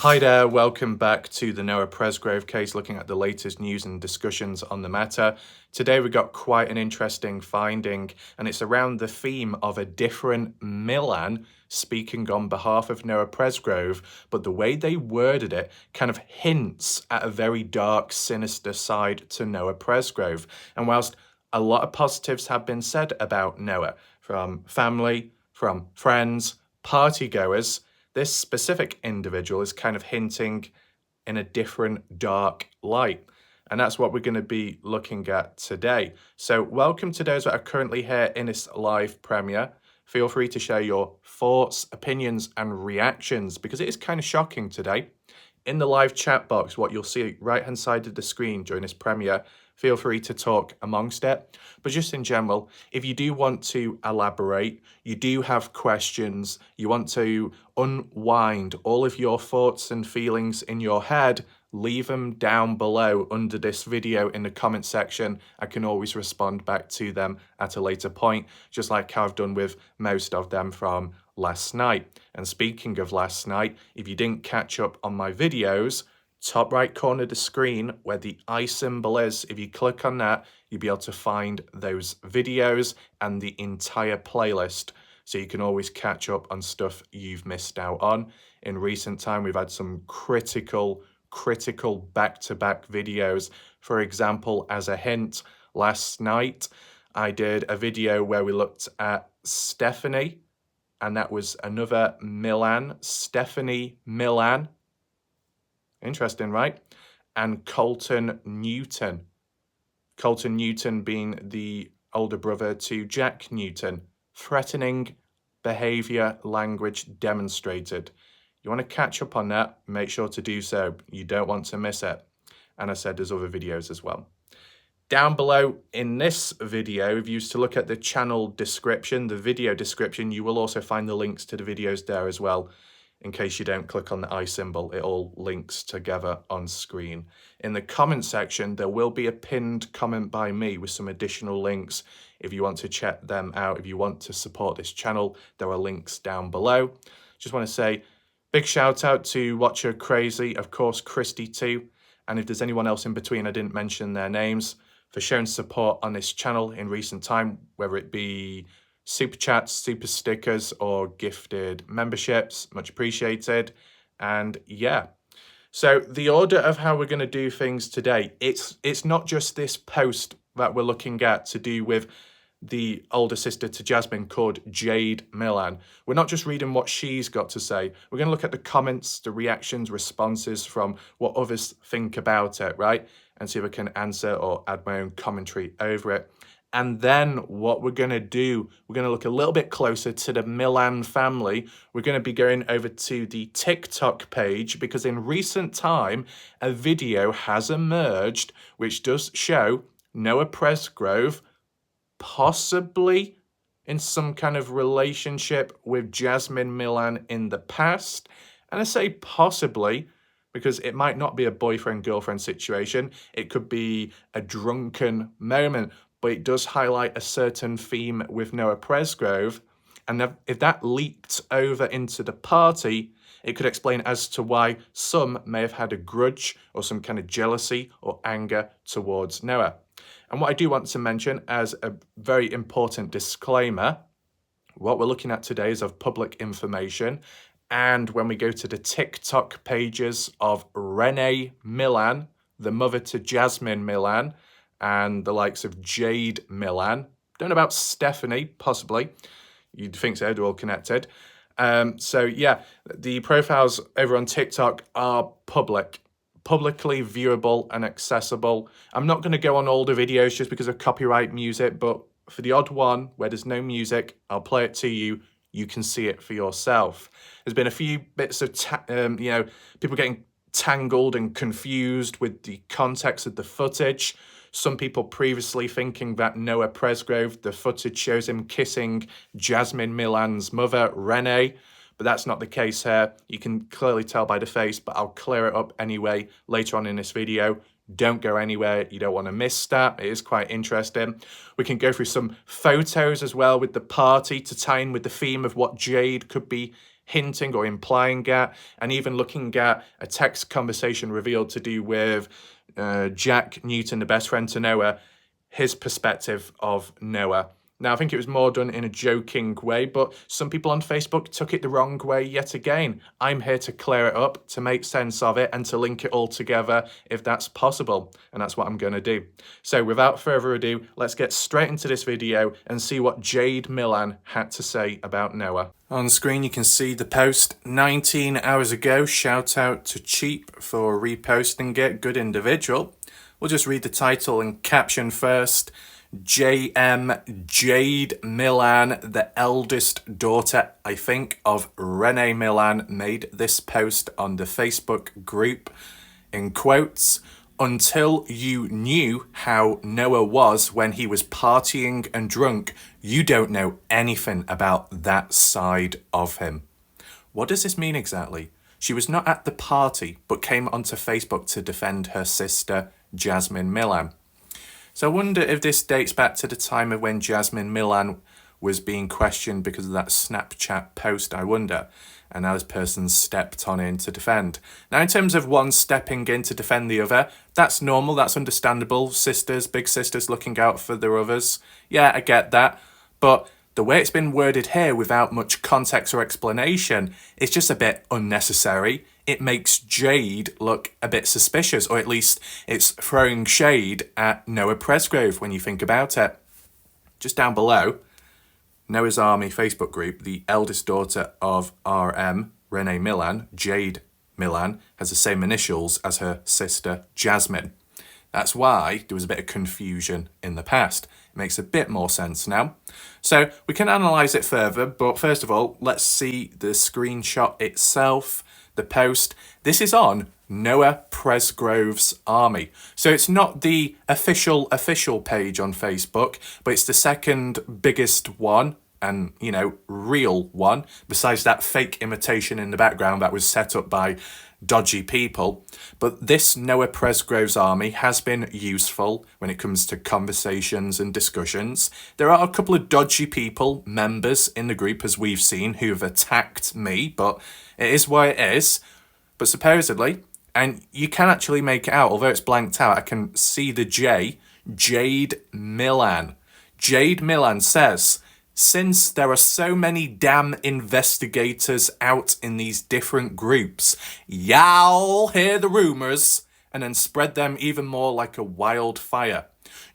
Hi there, welcome back to the Noah Presgrove case, looking at the latest news and discussions on the matter. Today we got quite an interesting finding, and it's around the theme of a different Millan speaking on behalf of Noah Presgrove, but the way they worded it kind of hints at a very dark, sinister side to Noah Presgrove. And whilst a lot of positives have been said about Noah, from family, from friends, partygoers, this specific individual is kind of hinting in a different dark light. And that's what we're going to be looking at today. So welcome to those that are currently here in this live premiere. Feel free to share your thoughts, opinions, and reactions, because it is kind of shocking today. In the live chat box, what you'll see right-hand side of the screen during this premiere, feel free to talk amongst it. But just in general, if you do want to elaborate, you do have questions, you want to unwind all of your thoughts and feelings in your head, leave them down below under this video in the comment section. I can always respond back to them at a later point, just like how I've done with most of them from last night. And speaking of last night, if you didn't catch up on my videos, top right corner of the screen where the I symbol is, if you click on that, you'll be able to find those videos and the entire playlist, so you can always catch up on stuff you've missed out on. In recent time, we've had some critical back-to-back videos. For example, as a hint, last night I did a video where we looked at Stephanie, and that was another Millan, Stephanie Millan. Interesting, right? And Colton Newton. Colton Newton being the older brother to Jack Newton. Threatening behavior language demonstrated. You want to catch up on that, make sure to do so. You don't want to miss it. And I said there's other videos as well. Down below in this video, if you used to look at the channel description, the video description, you will also find the links to the videos there as well. In case you don't click on the I symbol, it all links together on screen. In the comment section, there will be a pinned comment by me with some additional links. If you want to check them out, if you want to support this channel, there are links down below. Just want to say big shout out to Watcher Crazy, of course, Christy too. And if there's anyone else in between, I didn't mention their names, for showing support on this channel in recent time, whether it be super chats, super stickers, or gifted memberships, much appreciated. And yeah, so the order of how we're going to do things today, it's not just this post that we're looking at to do with the older sister to Jasmine called Jade Millan. We're not just reading what she's got to say. We're going to look at the comments, the reactions, responses from what others think about it, right? And see if I can answer or add my own commentary over it. And then what we're going to do, we're going to look a little bit closer to the Millan family. We're going to be going over to the TikTok page, because in recent time, a video has emerged which does show Noah Presgrove possibly in some kind of relationship with Jasmine Millan in the past. And I say possibly because it might not be a boyfriend-girlfriend situation. It could be a drunken moment, but it does highlight a certain theme with Noah Presgrove. And if that leaked over into the party, it could explain as to why some may have had a grudge or some kind of jealousy or anger towards Noah. And what I do want to mention as a very important disclaimer, what we're looking at today is of public information. And when we go to the TikTok pages of Renee Millan, the mother to Jasmine Millan, and the likes of Jade Millan, don't know about Stephanie, possibly. You'd think so, they're all connected. So yeah, the profiles over on TikTok are publicly viewable and accessible. I'm not going to go on all the videos just because of copyright music, but for the odd one where there's no music, I'll play it to you. You can see it for yourself. There's been a few bits of, people getting tangled and confused with the context of the footage. Some people previously thinking that Noah Presgrove, the footage shows him kissing Jasmine Millan's mother, Renee, but that's not the case here. You can clearly tell by the face, but I'll clear it up anyway later on in this video. Don't go anywhere, you don't want to miss that. It is quite interesting. We can go through some photos as well with the party to tie in with the theme of what Jade could be hinting or implying at, and even looking at a text conversation revealed to do with Jack Newton, the best friend to Noah, his perspective of Noah. Now, I think it was more done in a joking way, but some people on Facebook took it the wrong way yet again. I'm here to clear it up, to make sense of it, and to link it all together if that's possible. And that's what I'm going to do. So without further ado, let's get straight into this video and see what Jade Millan had to say about Noah. On screen, you can see the post 19 hours ago. Shout out to Cheap for reposting it. Good individual. We'll just read the title and caption first. JM Jade Millan, the eldest daughter, I think, of Renee Millan, made this post on the Facebook group, in quotes, "Until you knew how Noah was when he was partying and drunk, you don't know anything about that side of him." What does this mean exactly? She was not at the party, but came onto Facebook to defend her sister, Jasmine Millan. So I wonder if this dates back to the time of when Jasmine Millan was being questioned because of that Snapchat post, I wonder. And now this person stepped on in to defend. Now, in terms of one stepping in to defend the other, that's normal, that's understandable. Sisters, big sisters looking out for their others. Yeah, I get that. But the way it's been worded here without much context or explanation, it's just a bit unnecessary. It makes Jade look a bit suspicious, or at least it's throwing shade at Noah Presgrove when you think about it. Just down below, Noah's Army Facebook group, the eldest daughter of RM, Renee Millan, Jade Millan, has the same initials as her sister Jasmine. That's why there was a bit of confusion in the past. It makes a bit more sense now. So we can analyse it further, but first of all, let's see the screenshot itself, the post. This is on Noah Presgrove's Army. So it's not the official page on Facebook, but it's the second biggest one and, you know, real one, besides that fake imitation in the background that was set up by dodgy people. But this Noah Presgrove's Army has been useful when it comes to conversations and discussions. There are a couple of dodgy people, members in the group, as we've seen, who have attacked me, but it is what it is. But supposedly, and you can actually make it out, although it's blanked out, I can see the J, Jade Millan. Jade Millan says, "Since there are so many damn investigators out in these different groups, y'all hear the rumors and then spread them even more like a wildfire.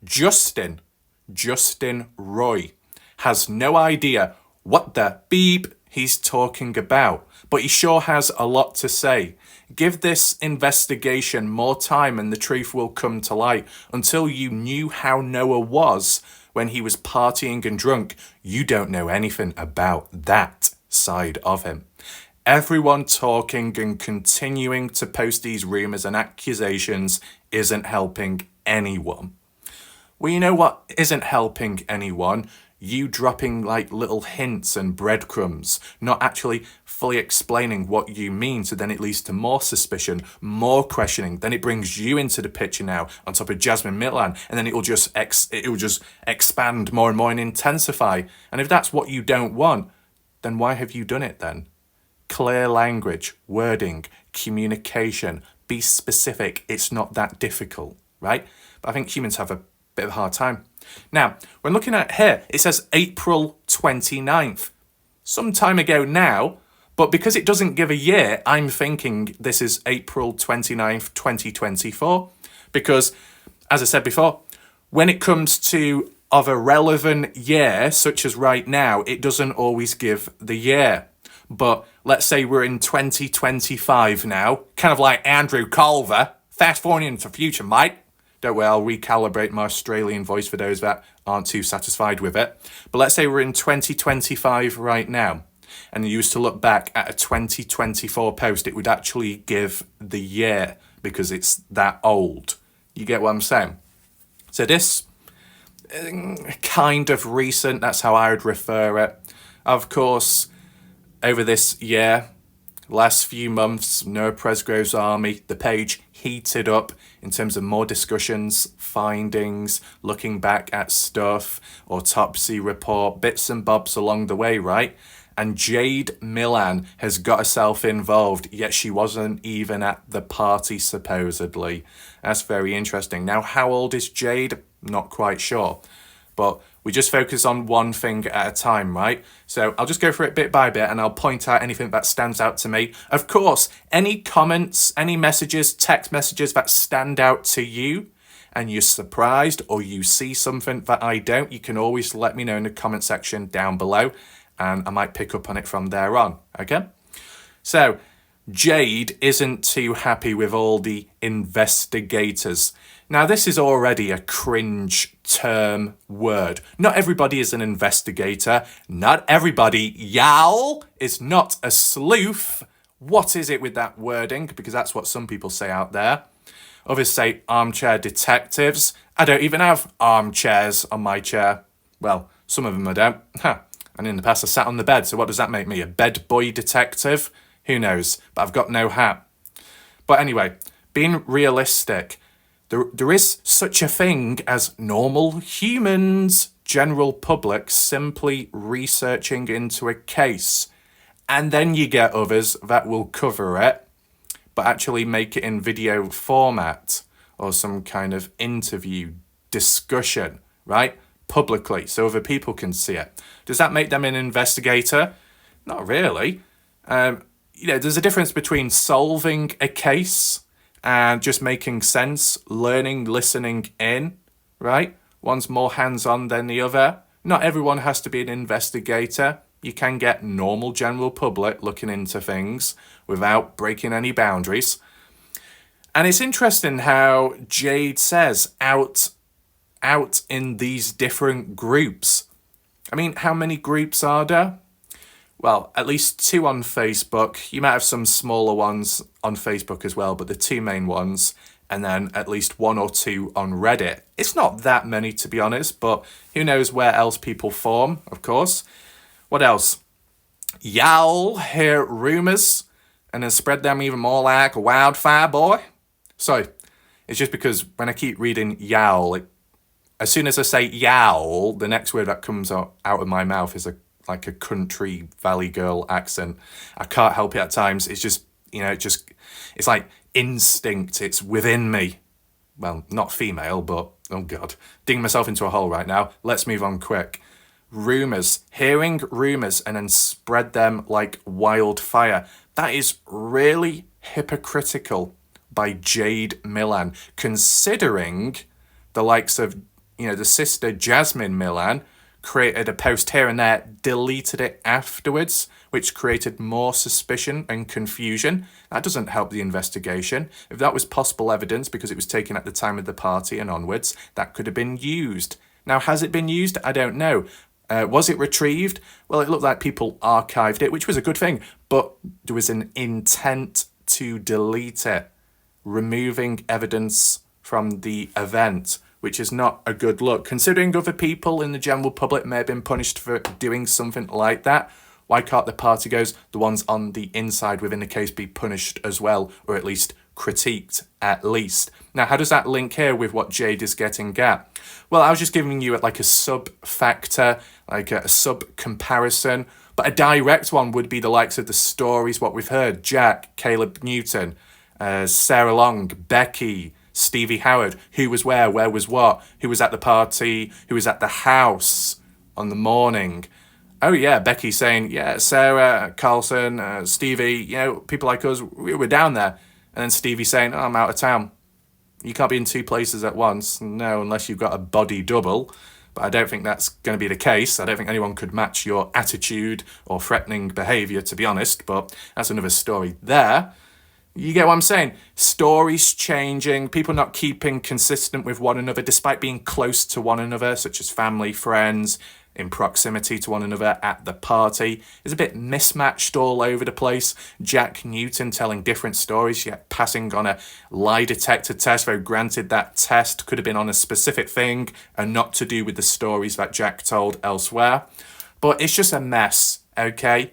Justin Roy has no idea what the beep he's talking about, but he sure has a lot to say. Give this investigation more time and the truth will come to light. Until you knew how Noah was when he was partying and drunk, you don't know anything about that side of him." Everyone talking and continuing to post these rumours and accusations isn't helping anyone. Well, you know what isn't helping anyone? You dropping like little hints and breadcrumbs, not actually fully explaining what you mean, so then it leads to more suspicion, more questioning. Then it brings you into the picture now on top of Jasmine Millan, and then it will just expand more and more and intensify. And if that's what you don't want, then why have you done it then? Clear language, wording, communication, be specific. It's not that difficult, right? But I think humans have a bit of a hard time. Now, when looking at here, it says April 29th. Some time ago now, but because it doesn't give a year, I'm thinking this is April 29th, 2024. Because, as I said before, when it comes to of a relevant year, such as right now, it doesn't always give the year. But let's say we're in 2025 now, kind of like Andrew Culver. Fast forwarding into the future, mate. Don't worry, I'll recalibrate my Australian voice for those that aren't too satisfied with it. But let's say we're in 2025 right now, and you used to look back at a 2024 post, it would actually give the year because it's that old. You get what I'm saying? So this, kind of recent, that's how I would refer it. Of course, over this year, last few months, Noah Presgrove's Army, the page heated up in terms of more discussions, findings, looking back at stuff, autopsy report, bits and bobs along the way, right? and Jade Millan has got herself involved, yet she wasn't even at the party, supposedly. That's very interesting. Now, how old is Jade? Not quite sure. But we just focus on one thing at a time, right? So I'll just go through it bit by bit and I'll point out anything that stands out to me. Of course, any comments, any messages, text messages that stand out to you and you're surprised or you see something that I don't, you can always let me know in the comment section down below and I might pick up on it from there on, okay? So, Jade isn't too happy with all the investigators. Now, this is already a cringe term word. Not everybody is an investigator. Not everybody, y'all, is not a sleuth. What is it with that wording? Because that's what some people say out there. Others say armchair detectives. I don't even have armchairs on my chair. Well, some of them I don't. And in the past I sat on the bed, so what does that make me? A bed boy detective? Who knows? But I've got no hat. But anyway, being realistic, there is such a thing as normal humans, general public, simply researching into a case. And then you get others that will cover it, but actually make it in video format or some kind of interview discussion, right? Publicly, so other people can see it. Does that make them an investigator? Not really. There's a difference between solving a case and just making sense, learning, listening in, right? One's more hands-on than the other. Not everyone has to be an investigator. You can get normal general public looking into things without breaking any boundaries. And it's interesting how Jade says out in these different groups. I mean, how many groups are there? Well, at least 2 on Facebook. You might have some smaller ones on Facebook as well, but the 2 main ones, and then at least 1 or 2 on Reddit. It's not that many, to be honest, but who knows where else people form, of course. What else? Y'all hear rumours and then spread them even more like a wildfire, boy. Sorry, it's just because when I keep reading y'all, as soon as I say y'all, the next word that comes out of my mouth is like a country valley girl accent. I can't help it at times. It's just, it's like instinct. It's within me. Well, not female, but oh God, digging myself into a hole right now. Let's move on quick. Rumours, hearing rumours and then spread them like wildfire. That is really hypocritical by Jade Millan, considering the likes of, the sister Jasmine Millan created a post here and there, deleted it afterwards, which created more suspicion and confusion. That doesn't help the investigation. If that was possible evidence because it was taken at the time of the party and onwards, that could have been used. Now, has it been used? I don't know. Was it retrieved? Well, it looked like people archived it, which was a good thing, but there was an intent to delete it, removing evidence from the event, which is not a good look. Considering other people in the general public may have been punished for doing something like that, why can't the party goers, the ones on the inside within the case, be punished as well, or at least critiqued at least? Now, how does that link here with what Jade is getting at? Well, I was just giving you like a sub-factor, like a sub-comparison, but a direct one would be the likes of the stories, what we've heard, Jack, Caleb Newton, Sarah Long, Becky, Stevie Howard, who was where was what, who was at the party, who was at the house on the morning. Oh yeah, Becky saying, yeah, Sarah, Carlson, Stevie, people like us, we were down there. And then Stevie saying, I'm out of town. You can't be in 2 places at once. No, unless you've got a body double. But I don't think that's going to be the case. I don't think anyone could match your attitude or threatening behaviour, to be honest. But that's another story there. You get what I'm saying? Stories changing, people not keeping consistent with one another despite being close to one another, such as family, friends, in proximity to one another at the party. It's a bit mismatched all over the place. Jack Newton telling different stories, yet passing on a lie detector test, though granted that test could have been on a specific thing and not to do with the stories that Jack told elsewhere. But it's just a mess, okay?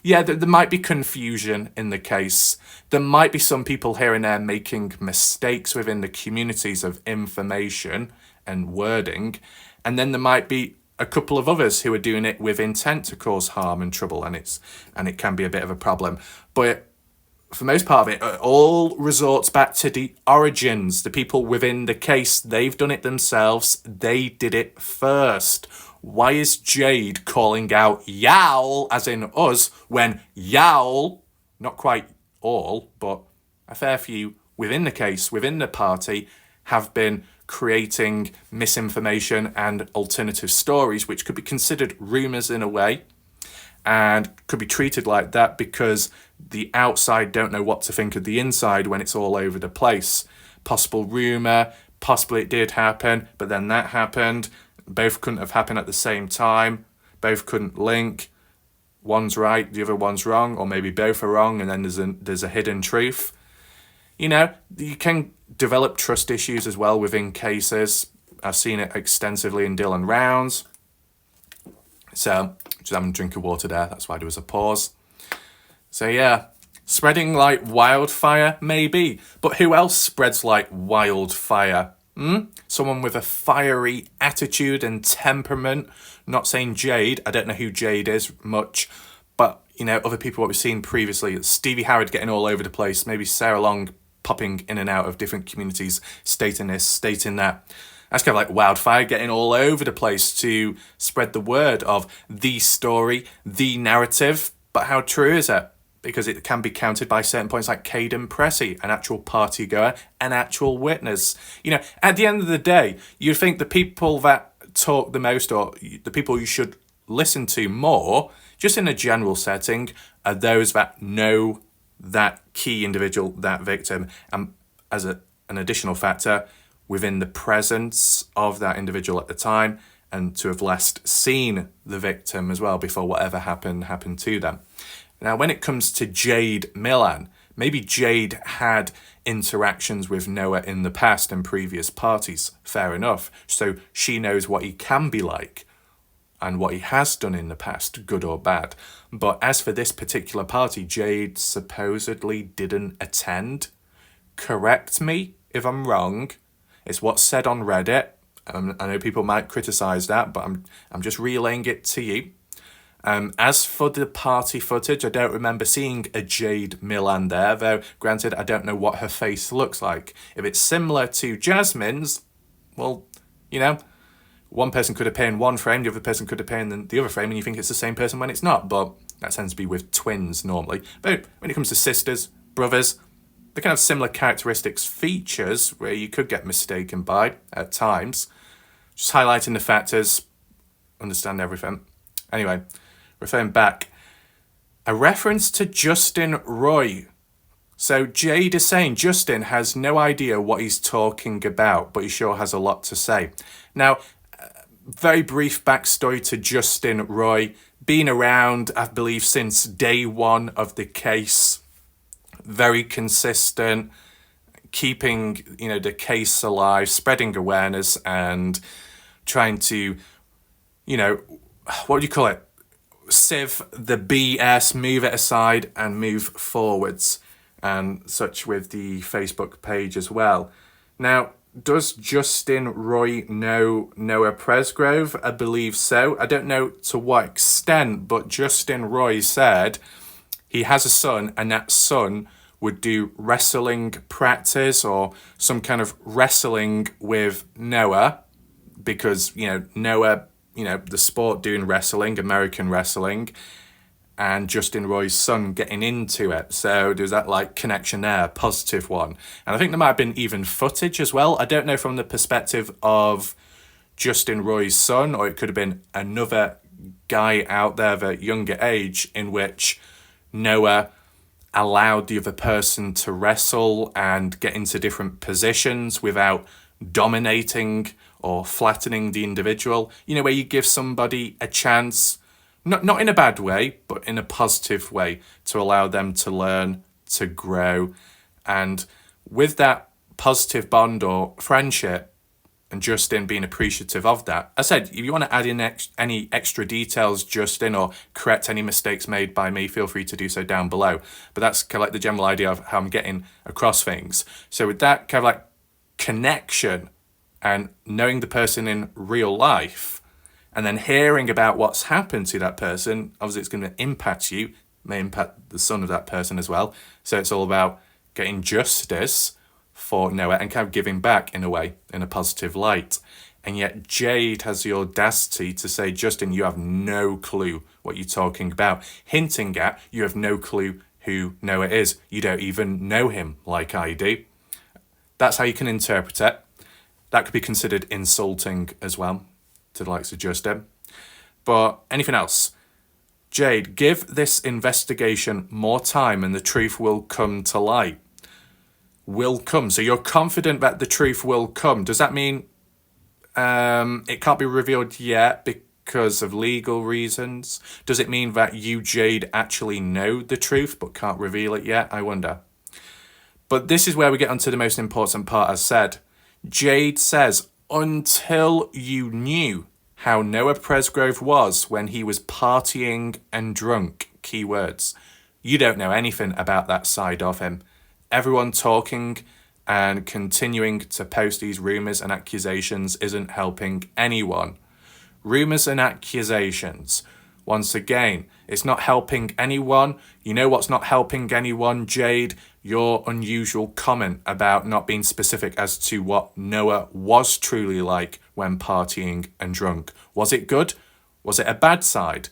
Yeah, there might be confusion in the case. There might be some people here and there making mistakes within the communities of information and wording. And then there might be a couple of others who are doing it with intent to cause harm and trouble, and it can be a bit of a problem. But for the most part of it, it all resorts back to the origins. The people within the case, they've done it themselves. They did it first. Why is Jade calling out y'all, as in us, when y'all, not quite all, but a fair few within the case, within the party, have been creating misinformation and alternative stories, which could be considered rumours in a way, and could be treated like that because the outside don't know what to think of the inside when it's all over the place. Possible rumour, possibly it did happen, but then that happened. Both couldn't have happened at the same time. Both couldn't link. One's right, the other one's wrong, or maybe both are wrong, and then there's a hidden truth. You know, you can develop trust issues as well within cases. I've seen it extensively in Dylan Rounds. So, just having a drink of water there, that's why there was a pause. So yeah, spreading like wildfire, maybe. But who else spreads like wildfire? Someone with a fiery attitude and temperament. Not saying Jade, I don't know who Jade is much, but you know, other people what we've seen previously. Stevie Howard getting all over the place, maybe Sarah Long popping in and out of different communities, stating this, stating that. That's kind of like wildfire, getting all over the place to spread the word of the story, the narrative. But how true is it? Because it can be counted by certain points like Caden Pressey, an actual party goer, an actual witness. You know, at the end of the day, you think the people that talk the most, or the people you should listen to more, just in a general setting, are those that know that key individual, that victim, and as an additional factor, within the presence of that individual at the time, and to have last seen the victim as well before whatever happened to them. Now, when it comes to Jade Millan, maybe Jade had interactions with Noah in the past and previous parties, fair enough. So she knows what he can be like and what he has done in the past, good or bad. But as for this particular party, Jade supposedly didn't attend. Correct me if I'm wrong. It's what's said on Reddit. I know people might criticise that, but I'm just relaying it to you. As for the party footage, I don't remember seeing a Jade Millan there, though granted, I don't know what her face looks like. If it's similar to Jasmine's, well, you know, one person could appear in one frame, the other person could appear in the other frame, and you think it's the same person when it's not, but that tends to be with twins normally. But when it comes to sisters, brothers, they kind of similar characteristics, features where you could get mistaken by at times. Just highlighting the factors, understand everything. Anyway, referring back, a reference to Justin Roy. So Jade is saying Justin has no idea what he's talking about, but he sure has a lot to say. Now, very brief backstory to Justin Roy. Been around, I believe, since day one of the case. Very consistent, keeping, you know, the case alive, spreading awareness and trying to, you know, what do you call it? Sieve the BS, move it aside and move forwards, and such with the Facebook page as well. Now, does Justin Roy know Noah Presgrove? I believe so. I don't know to what extent, but Justin Roy said he has a son, and that son would do wrestling practice or some kind of wrestling with Noah, because, you know, Noah, you know, the sport doing wrestling, American wrestling, and Justin Roy's son getting into it. So there's that like connection there, positive one. And I think there might have been even footage as well. I don't know from the perspective of Justin Roy's son, or it could have been another guy out there of a younger age in which Noah allowed the other person to wrestle and get into different positions without dominating or flattening the individual. You know, where you give somebody a chance, not in a bad way, but in a positive way, to allow them to learn, to grow. And with that positive bond or friendship, and Justin being appreciative of that. I said, if you want to add in any extra details, Justin, or correct any mistakes made by me, feel free to do so down below. But that's kind of like the general idea of how I'm getting across things. So with that kind of like connection and knowing the person in real life and then hearing about what's happened to that person, obviously it's going to impact you, may impact the son of that person as well. So it's all about getting justice for Noah and kind of giving back in a way, in a positive light. And yet Jade has the audacity to say, Justin, you have no clue what you're talking about, hinting at you have no clue who Noah is. You don't even know him like I do. That's how you can interpret it. That could be considered insulting as well to the likes of Justin. But anything else? Jade, give this investigation more time and the truth will come to light. Will come. So you're confident that the truth will come. Does that mean it can't be revealed yet because of legal reasons? Does it mean that you, Jade, actually know the truth but can't reveal it yet? I wonder. But this is where we get onto the most important part, as said. Jade says, until you knew how Noah Presgrove was when he was partying and drunk, keywords, you don't know anything about that side of him. Everyone talking and continuing to post these rumours and accusations isn't helping anyone. Rumours and accusations. Once again, it's not helping anyone. You know what's not helping anyone, Jade? Your unusual comment about not being specific as to what Noah was truly like when partying and drunk. Was it good? Was it a bad side?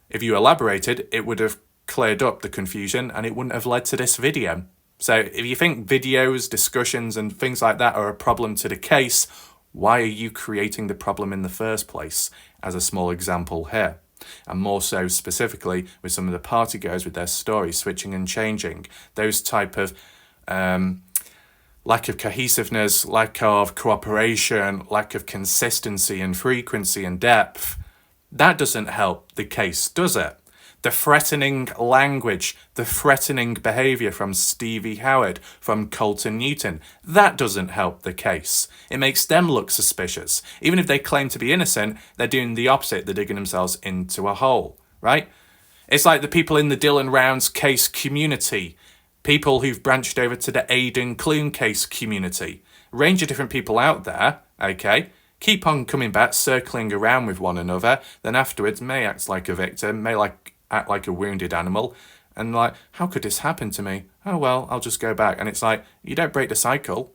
If you elaborated, it would have cleared up the confusion and it wouldn't have led to this video. So if you think videos, discussions and things like that are a problem to the case, why are you creating the problem in the first place? As a small example here. And more so specifically with some of the party goers with their stories switching and changing. Those type of lack of cohesiveness, lack of cooperation, lack of consistency and frequency and depth. That doesn't help the case, does it? The threatening language, the threatening behaviour from Stevie Howard, from Colton Newton, that doesn't help the case. It makes them look suspicious. Even if they claim to be innocent, they're doing the opposite. They're digging themselves into a hole, right? It's like the people in the Dylan Rounds case community, people who've branched over to the Aidan Clune case community. Range of different people out there, okay? Keep on coming back, circling around with one another, then afterwards may act like a victim, may act like a wounded animal, and like, how could this happen to me? Oh, well, I'll just go back. And it's like, you don't break the cycle.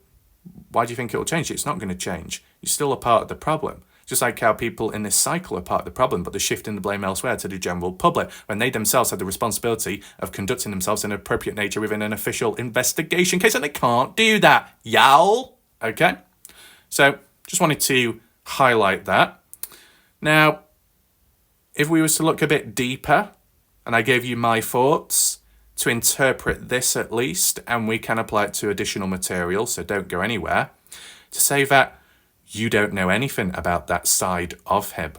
Why do you think it'll change? It's not going to change. You're still a part of the problem. Just like how people in this cycle are part of the problem, but they're shifting the blame elsewhere to the general public, when they themselves have the responsibility of conducting themselves in an appropriate nature within an official investigation case, and they can't do that, y'all. Okay? So, just wanted to highlight that. Now, if we was to look a bit deeper, and I gave you my thoughts to interpret this at least, and we can apply it to additional material, so don't go anywhere, to say that you don't know anything about that side of him.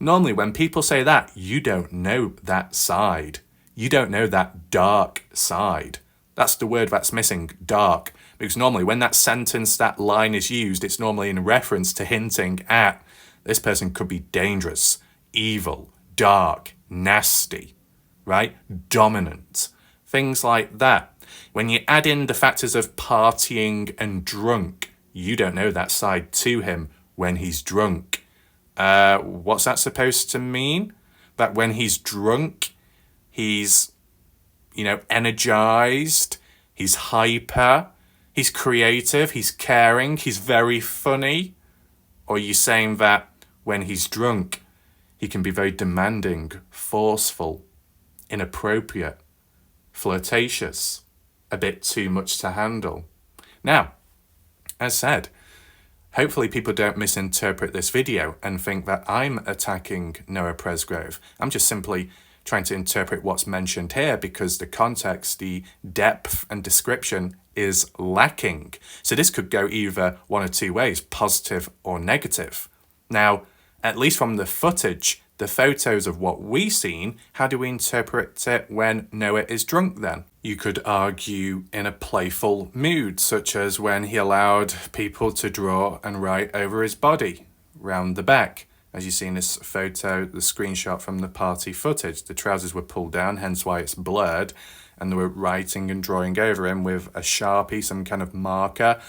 Normally, when people say that, you don't know that side. You don't know that dark side. That's the word that's missing, dark. Because normally when that sentence, that line is used, it's normally in reference to hinting at this person could be dangerous, evil, dark, nasty, right? Dominant, things like that. When you add in the factors of partying and drunk, you don't know that side to him when he's drunk. What's that supposed to mean? That when he's drunk, he's, energized, he's hyper, he's creative, he's caring, he's very funny? Or are you saying that when he's drunk, he can be very demanding, forceful, inappropriate, flirtatious, a bit too much to handle? Now, as said, hopefully people don't misinterpret this video and think that I'm attacking Noah Presgrove. I'm just simply trying to interpret what's mentioned here because the context, the depth and description is lacking. So this could go either one or two ways, positive or negative. Now, at least from the footage, the photos of what we've seen, how do we interpret it when Noah is drunk then? You could argue in a playful mood, such as when he allowed people to draw and write over his body, round the back. As you see in this photo, the screenshot from the party footage, the trousers were pulled down, hence why it's blurred, and they were writing and drawing over him with a Sharpie, some kind of marker,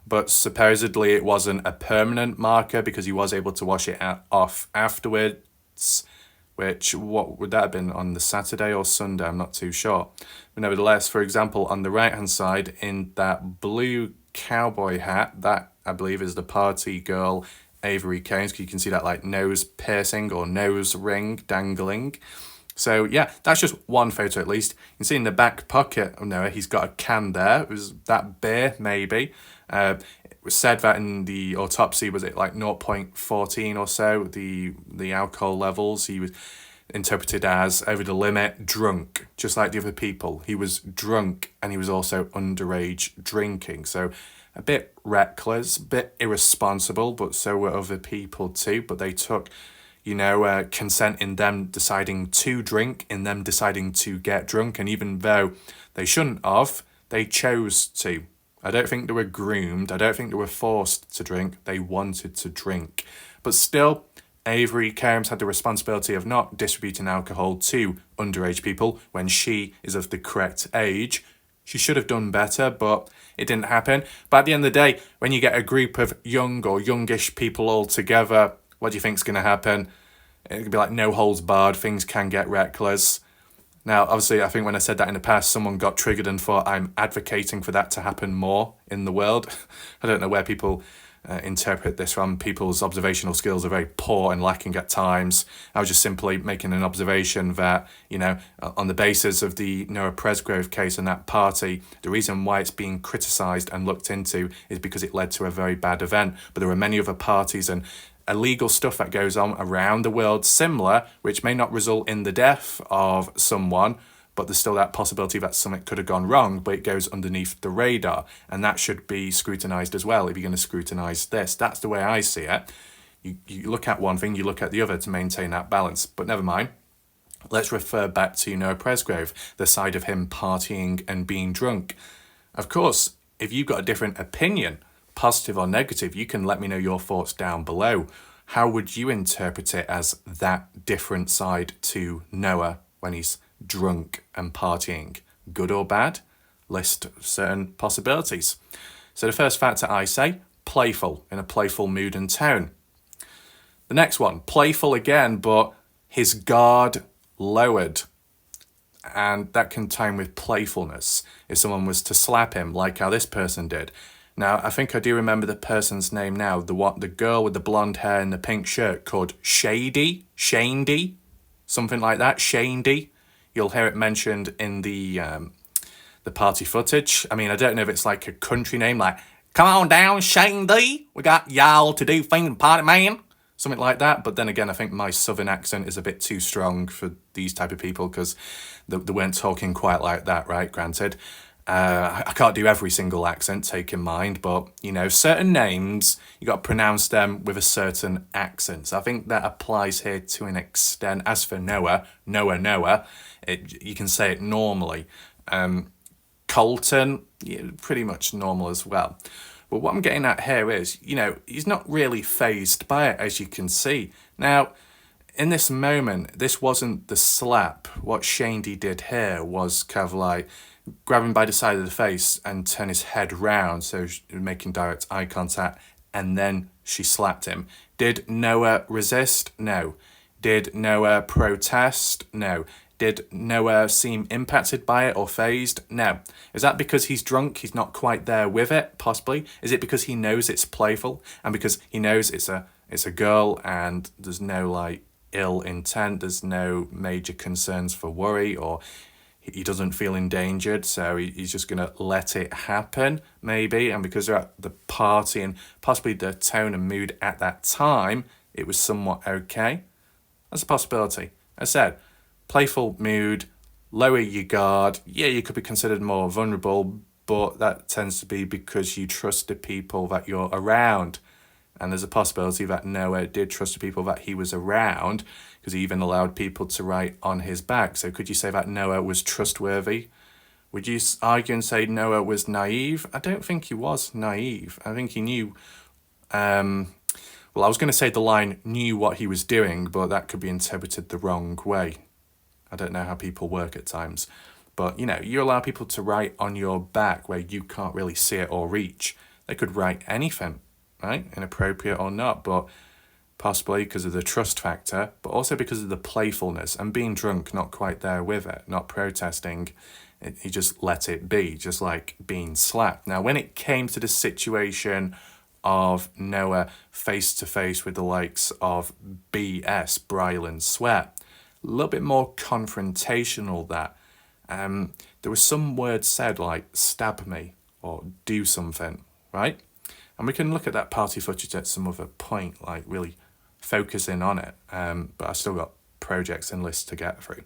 but supposedly it wasn't a permanent marker because he was able to wash it off afterwards, which, what would that have been, on the Saturday or Sunday? I'm not too sure. But nevertheless, for example, on the right-hand side, in that blue cowboy hat, that I believe is the party girl, Avery Caines. You can see that like nose piercing or nose ring dangling. So yeah, that's just one photo at least. You can see in the back pocket of Noah, he's got a can there. It was that beer, maybe. It was said that in the autopsy, was it like 0.14 or so, the alcohol levels. He was interpreted as over the limit, drunk, just like the other people. He was drunk and he was also underage drinking. So a bit reckless, a bit irresponsible, but so were other people too. But they took, consent in them deciding to drink, in them deciding to get drunk. And even though they shouldn't have, they chose to. I don't think they were groomed. I don't think they were forced to drink. They wanted to drink. But still, Avery Caines had the responsibility of not distributing alcohol to underage people when she is of the correct age. She should have done better, but it didn't happen. But at the end of the day, when you get a group of young or youngish people all together, what do you think's going to happen? It could be like no holds barred. Things can get reckless. Now, obviously, I think when I said that in the past, someone got triggered and thought I'm advocating for that to happen more in the world. I don't know where people interpret this from. People's observational skills are very poor and lacking at times. I was just simply making an observation that, on the basis of the Noah Presgrove case and that party, the reason why it's being criticised and looked into is because it led to a very bad event. But there are many other parties and illegal stuff that goes on around the world similar, which may not result in the death of someone, but there's still that possibility that something could have gone wrong, but it goes underneath the radar, and that should be scrutinised as well if you're going to scrutinise this. That's the way I see it. You look at one thing, you look at the other to maintain that balance, but never mind. Let's refer back to Noah Presgrove, the side of him partying and being drunk. Of course, if you've got a different opinion, positive or negative, you can let me know your thoughts down below. How would you interpret it as that different side to Noah when he's drunk and partying? Good or bad? List certain possibilities. So the first factor I say, playful, in a playful mood and tone. The next one, playful again, but his guard lowered. And that can time with playfulness. If someone was to slap him, like how this person did. Now, I think I do remember the person's name now. The girl with the blonde hair and the pink shirt called Shandy, something like that, Shandy. You'll hear it mentioned in the party footage. I mean, I don't know if it's like a country name, like, come on down, Shandy, we got y'all to do things, party man. Something like that. But then again, I think my southern accent is a bit too strong for these type of people because they weren't talking quite like that, right? Granted. I can't do every single accent, take in mind, but, certain names, you got to pronounce them with a certain accent. So I think that applies here to an extent. As for Noah, you can say it normally. Colton, pretty much normal as well. But what I'm getting at here is, he's not really fazed by it, as you can see. Now, in this moment, this wasn't the slap. What Shandy did here was kind of like grab him by the side of the face and turn his head round, so making direct eye contact, and then she slapped him. Did Noah resist? No. Did Noah protest? No. Did Noah seem impacted by it or fazed? No. Is that because he's drunk, he's not quite there with it? Possibly. Is it because he knows it's playful and because he knows it's a girl and there's no like ill intent, there's no major concerns for worry, or he doesn't feel endangered, so he's just going to let it happen, maybe. And because they're at the party and possibly the tone and mood at that time, it was somewhat okay. That's a possibility. I said, playful mood, lower your guard. Yeah, you could be considered more vulnerable, but that tends to be because you trust the people that you're around. And there's a possibility that Noah did trust the people that he was around, because he even allowed people to write on his back. So could you say that Noah was trustworthy? Would you argue and say Noah was naive? I don't think he was naive. I think he knew, I was going to say the line knew what he was doing, but that could be interpreted the wrong way. I don't know how people work at times. But, you allow people to write on your back where you can't really see it or reach. They could write anything, right? Inappropriate or not, but possibly because of the trust factor, but also because of the playfulness and being drunk, not quite there with it, not protesting. He just let it be, just like being slapped. Now, when it came to the situation of Noah face to face with the likes of BS, Brylan Sweat, a little bit more confrontational that. There was some words said like stab me or do something, right? And we can look at that party footage at some other point, like really focusing on it. But I still got projects and lists to get through.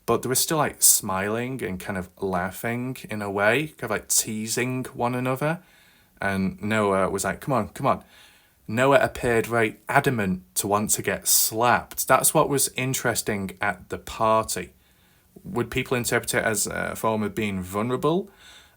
But there was still like smiling and kind of laughing in a way, kind of like teasing one another. And Noah was like, come on, come on. Noah appeared very adamant to want to get slapped. That's what was interesting at the party. Would people interpret it as a form of being vulnerable?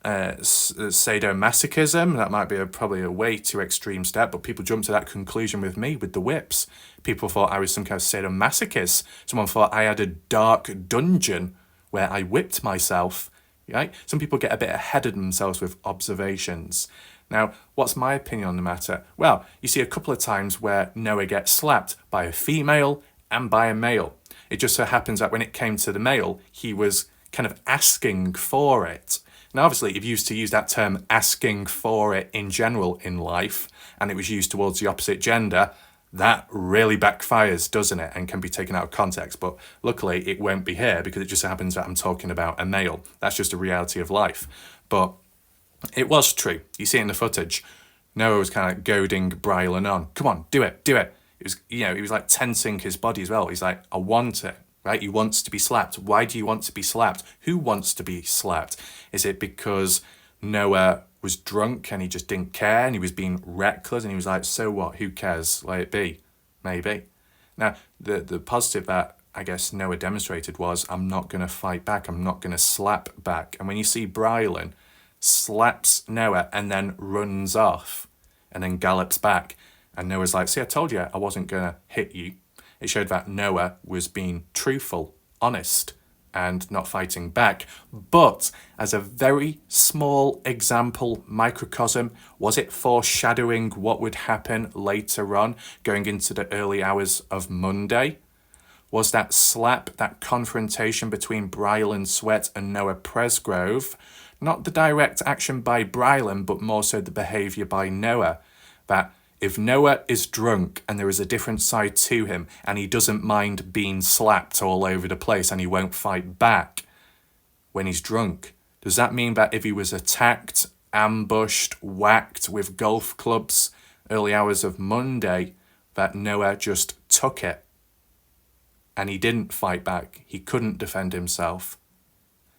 Sadomasochism, that might be probably a way too extreme step, but people jumped to that conclusion with me with the whips. People thought I was some kind of sadomasochist. Someone thought I had a dark dungeon where I whipped myself. Right? Some people get a bit ahead of themselves with observations. Now, what's my opinion on the matter? Well, you see a couple of times where Noah gets slapped by a female and by a male. It just so happens that when it came to the male, he was kind of asking for it. Now, obviously, if you used to use that term asking for it in general in life, and it was used towards the opposite gender, that really backfires, doesn't it? And can be taken out of context. But luckily, it won't be here because it just happens that I'm talking about a male. That's just a reality of life. But it was true. You see it in the footage. Noah was kind of goading Brylan on. Come on, do it, do it. It was, he was like tensing his body as well. He's like, I want it, right? He wants to be slapped. Why do you want to be slapped? Who wants to be slapped? Is it because Noah was drunk and he just didn't care and he was being reckless and he was like, so what? Who cares? Let it be. Maybe. Now, the positive that I guess Noah demonstrated was, I'm not going to fight back. I'm not going to slap back. And when you see Brylan slaps Noah and then runs off and then gallops back, and Noah's like, see, I told you I wasn't going to hit you. It showed that Noah was being truthful, honest, and not fighting back. But as a very small example, microcosm, was it foreshadowing what would happen later on, going into the early hours of Monday? Was that slap, that confrontation between Brylan Sweat and Noah Presgrove, not the direct action by Brylan, but more so the behaviour by Noah, that if Noah is drunk and there is a different side to him and he doesn't mind being slapped all over the place and he won't fight back when he's drunk, does that mean that if he was attacked, ambushed, whacked with golf clubs early hours of Monday, that Noah just took it and he didn't fight back? He couldn't defend himself.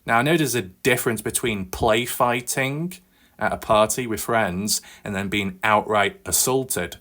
Now, I know there's a difference between play fighting at a party with friends and then being outright assaulted.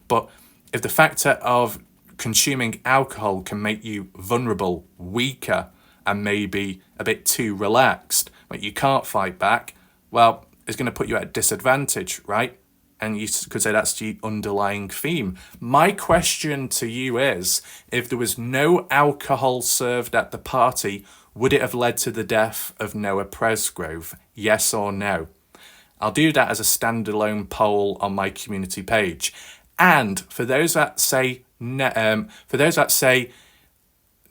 But if the factor of consuming alcohol can make you vulnerable, weaker, and maybe a bit too relaxed, but you can't fight back, well, it's going to put you at a disadvantage, right? And you could say that's the underlying theme. My question to you is, if there was no alcohol served at the party, would it have led to the death of Noah Presgrove? Yes or no? I'll do that as a standalone poll on my community page. And for those that say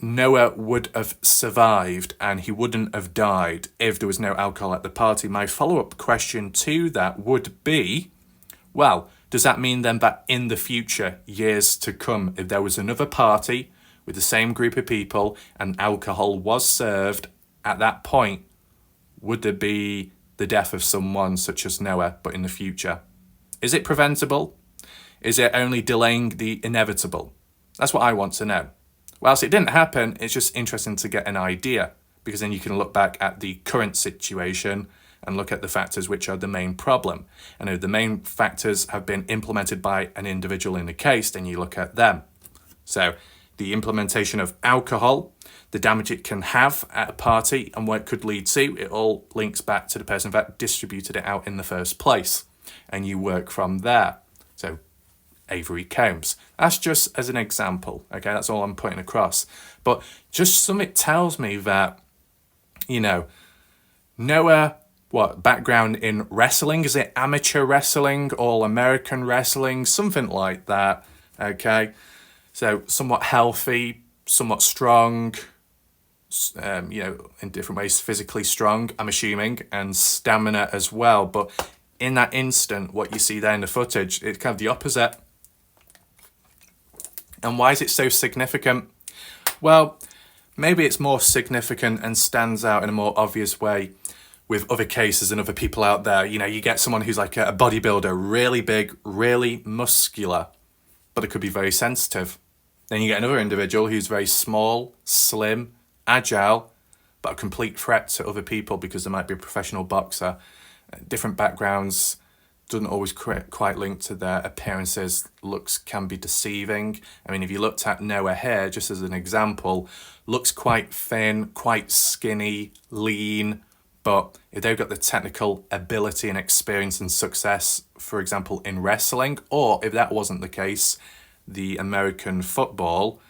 Noah would have survived and he wouldn't have died if there was no alcohol at the party, my follow-up question to that would be, well, does that mean then that in the future, years to come, if there was another party with the same group of people and alcohol was served at that point, would there be the death of someone such as Noah, but in the future? Is it preventable? Is it only delaying the inevitable? That's what I want to know. Whilst it didn't happen, it's just interesting to get an idea, because then you can look back at the current situation and look at the factors which are the main problem. And if the main factors have been implemented by an individual in the case, then you look at them. So the implementation of alcohol, the damage it can have at a party and what it could lead to, it all links back to the person that distributed it out in the first place. And you work from there. So Avery Combs. That's just as an example, okay? That's all I'm putting across. But just something tells me that, Noah background in wrestling? Is it amateur wrestling, all American wrestling, something like that? Okay, so somewhat healthy, somewhat strong, in different ways, physically strong, I'm assuming, and stamina as well. But in that instant, what you see there in the footage, it's kind of the opposite. And why is it so significant? Well, maybe it's more significant and stands out in a more obvious way with other cases and other people out there. You get someone who's like a bodybuilder, really big, really muscular, but it could be very sensitive. Then you get another individual who's very small, slim, agile, but a complete threat to other people because they might be a professional boxer. Different backgrounds, doesn't always quite link to their appearances. Looks can be deceiving. I mean, if you looked at Noah here, just as an example, looks quite thin, quite skinny, lean, but if they've got the technical ability and experience and success, for example, in wrestling, or if that wasn't the case, the American football,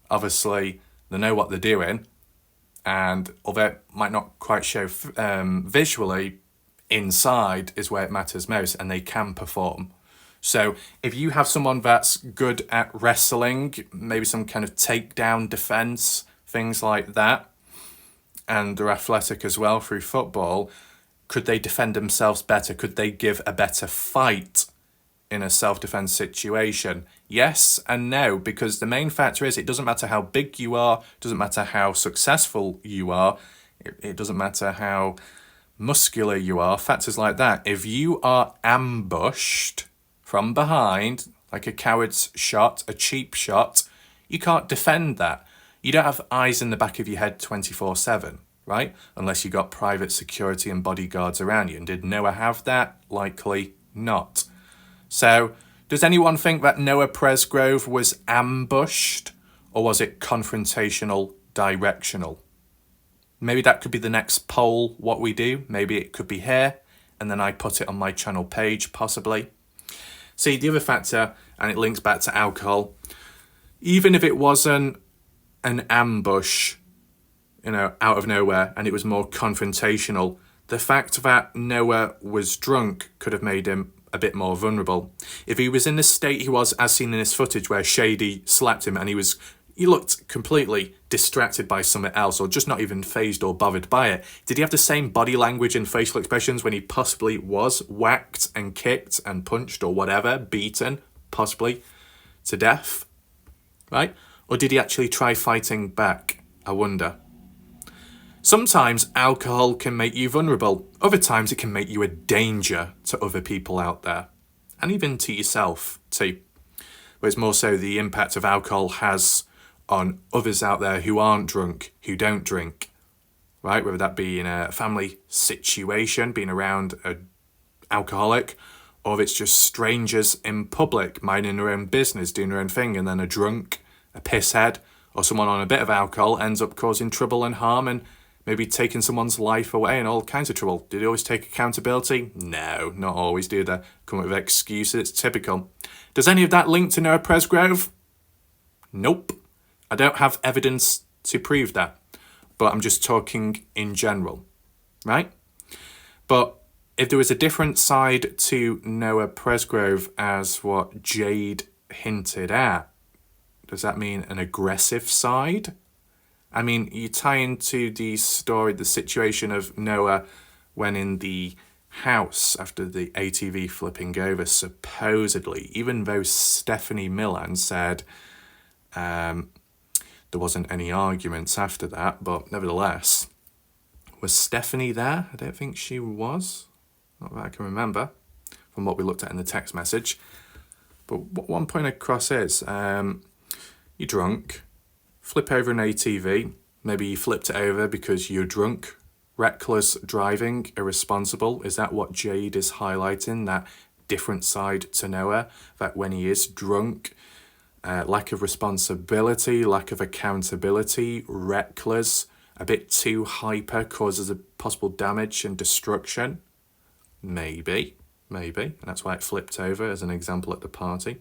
obviously they know what they're doing, and although it might not quite show visually, inside is where it matters most, and they can perform. So if you have someone that's good at wrestling, maybe some kind of takedown defense, things like that, and they're athletic as well through football, could they defend themselves better? Could they give a better fight in a self-defense situation? Yes and no, because the main factor is it doesn't matter how big you are, it doesn't matter how successful you are, it doesn't matter how muscular you are, factors like that. If you are ambushed from behind, like a coward's shot, a cheap shot, you can't defend that. You don't have eyes in the back of your head 24/7, right? Unless you got private security and bodyguards around you. And did Noah have that? Likely not. So, does anyone think that Noah Presgrove was ambushed, or was it confrontational, directional? Maybe that could be the next poll, what we do. Maybe it could be here, and then I put it on my channel page, possibly. See, the other factor, and it links back to alcohol, even if it wasn't an ambush, out of nowhere, and it was more confrontational, the fact that Noah was drunk could have made him a bit more vulnerable. If he was in the state he was, as seen in this footage where Shady slapped him and he looked completely distracted by something else, or just not even fazed or bothered by it, did he have the same body language and facial expressions when he possibly was whacked and kicked and punched or whatever, beaten, possibly to death, right? Or did he actually try fighting back? I wonder. Sometimes alcohol can make you vulnerable. Other times it can make you a danger to other people out there, and even to yourself too. But it's more so the impact of alcohol has on others out there who aren't drunk, who don't drink, right? Whether that be in a family situation, being around an alcoholic, or if it's just strangers in public, minding their own business, doing their own thing, and then a drunk, a pisshead, or someone on a bit of alcohol ends up causing trouble and harm and maybe taking someone's life away and all kinds of trouble. Do they always take accountability? No, not always, do they? Come up with excuses, it's typical. Does any of that link to Noah Presgrove? Nope. I don't have evidence to prove that, but I'm just talking in general, right? But if there was a different side to Noah Presgrove as what Jade hinted at, does that mean an aggressive side? I mean, you tie into the story, the situation of Noah when in the house after the ATV flipping over, supposedly, even though Renee Millan said there wasn't any arguments after that, but nevertheless, was Stephanie there? I don't think she was, not that I can remember from what we looked at in the text message. But one point across is, you're drunk, flip over an ATV, maybe you flipped it over because you're drunk, reckless driving, irresponsible. Is that what Jade is highlighting, that different side to Noah, that when he is drunk, lack of responsibility, lack of accountability, reckless, a bit too hyper, causes a possible damage and destruction? Maybe, and that's why it flipped over as an example at the party.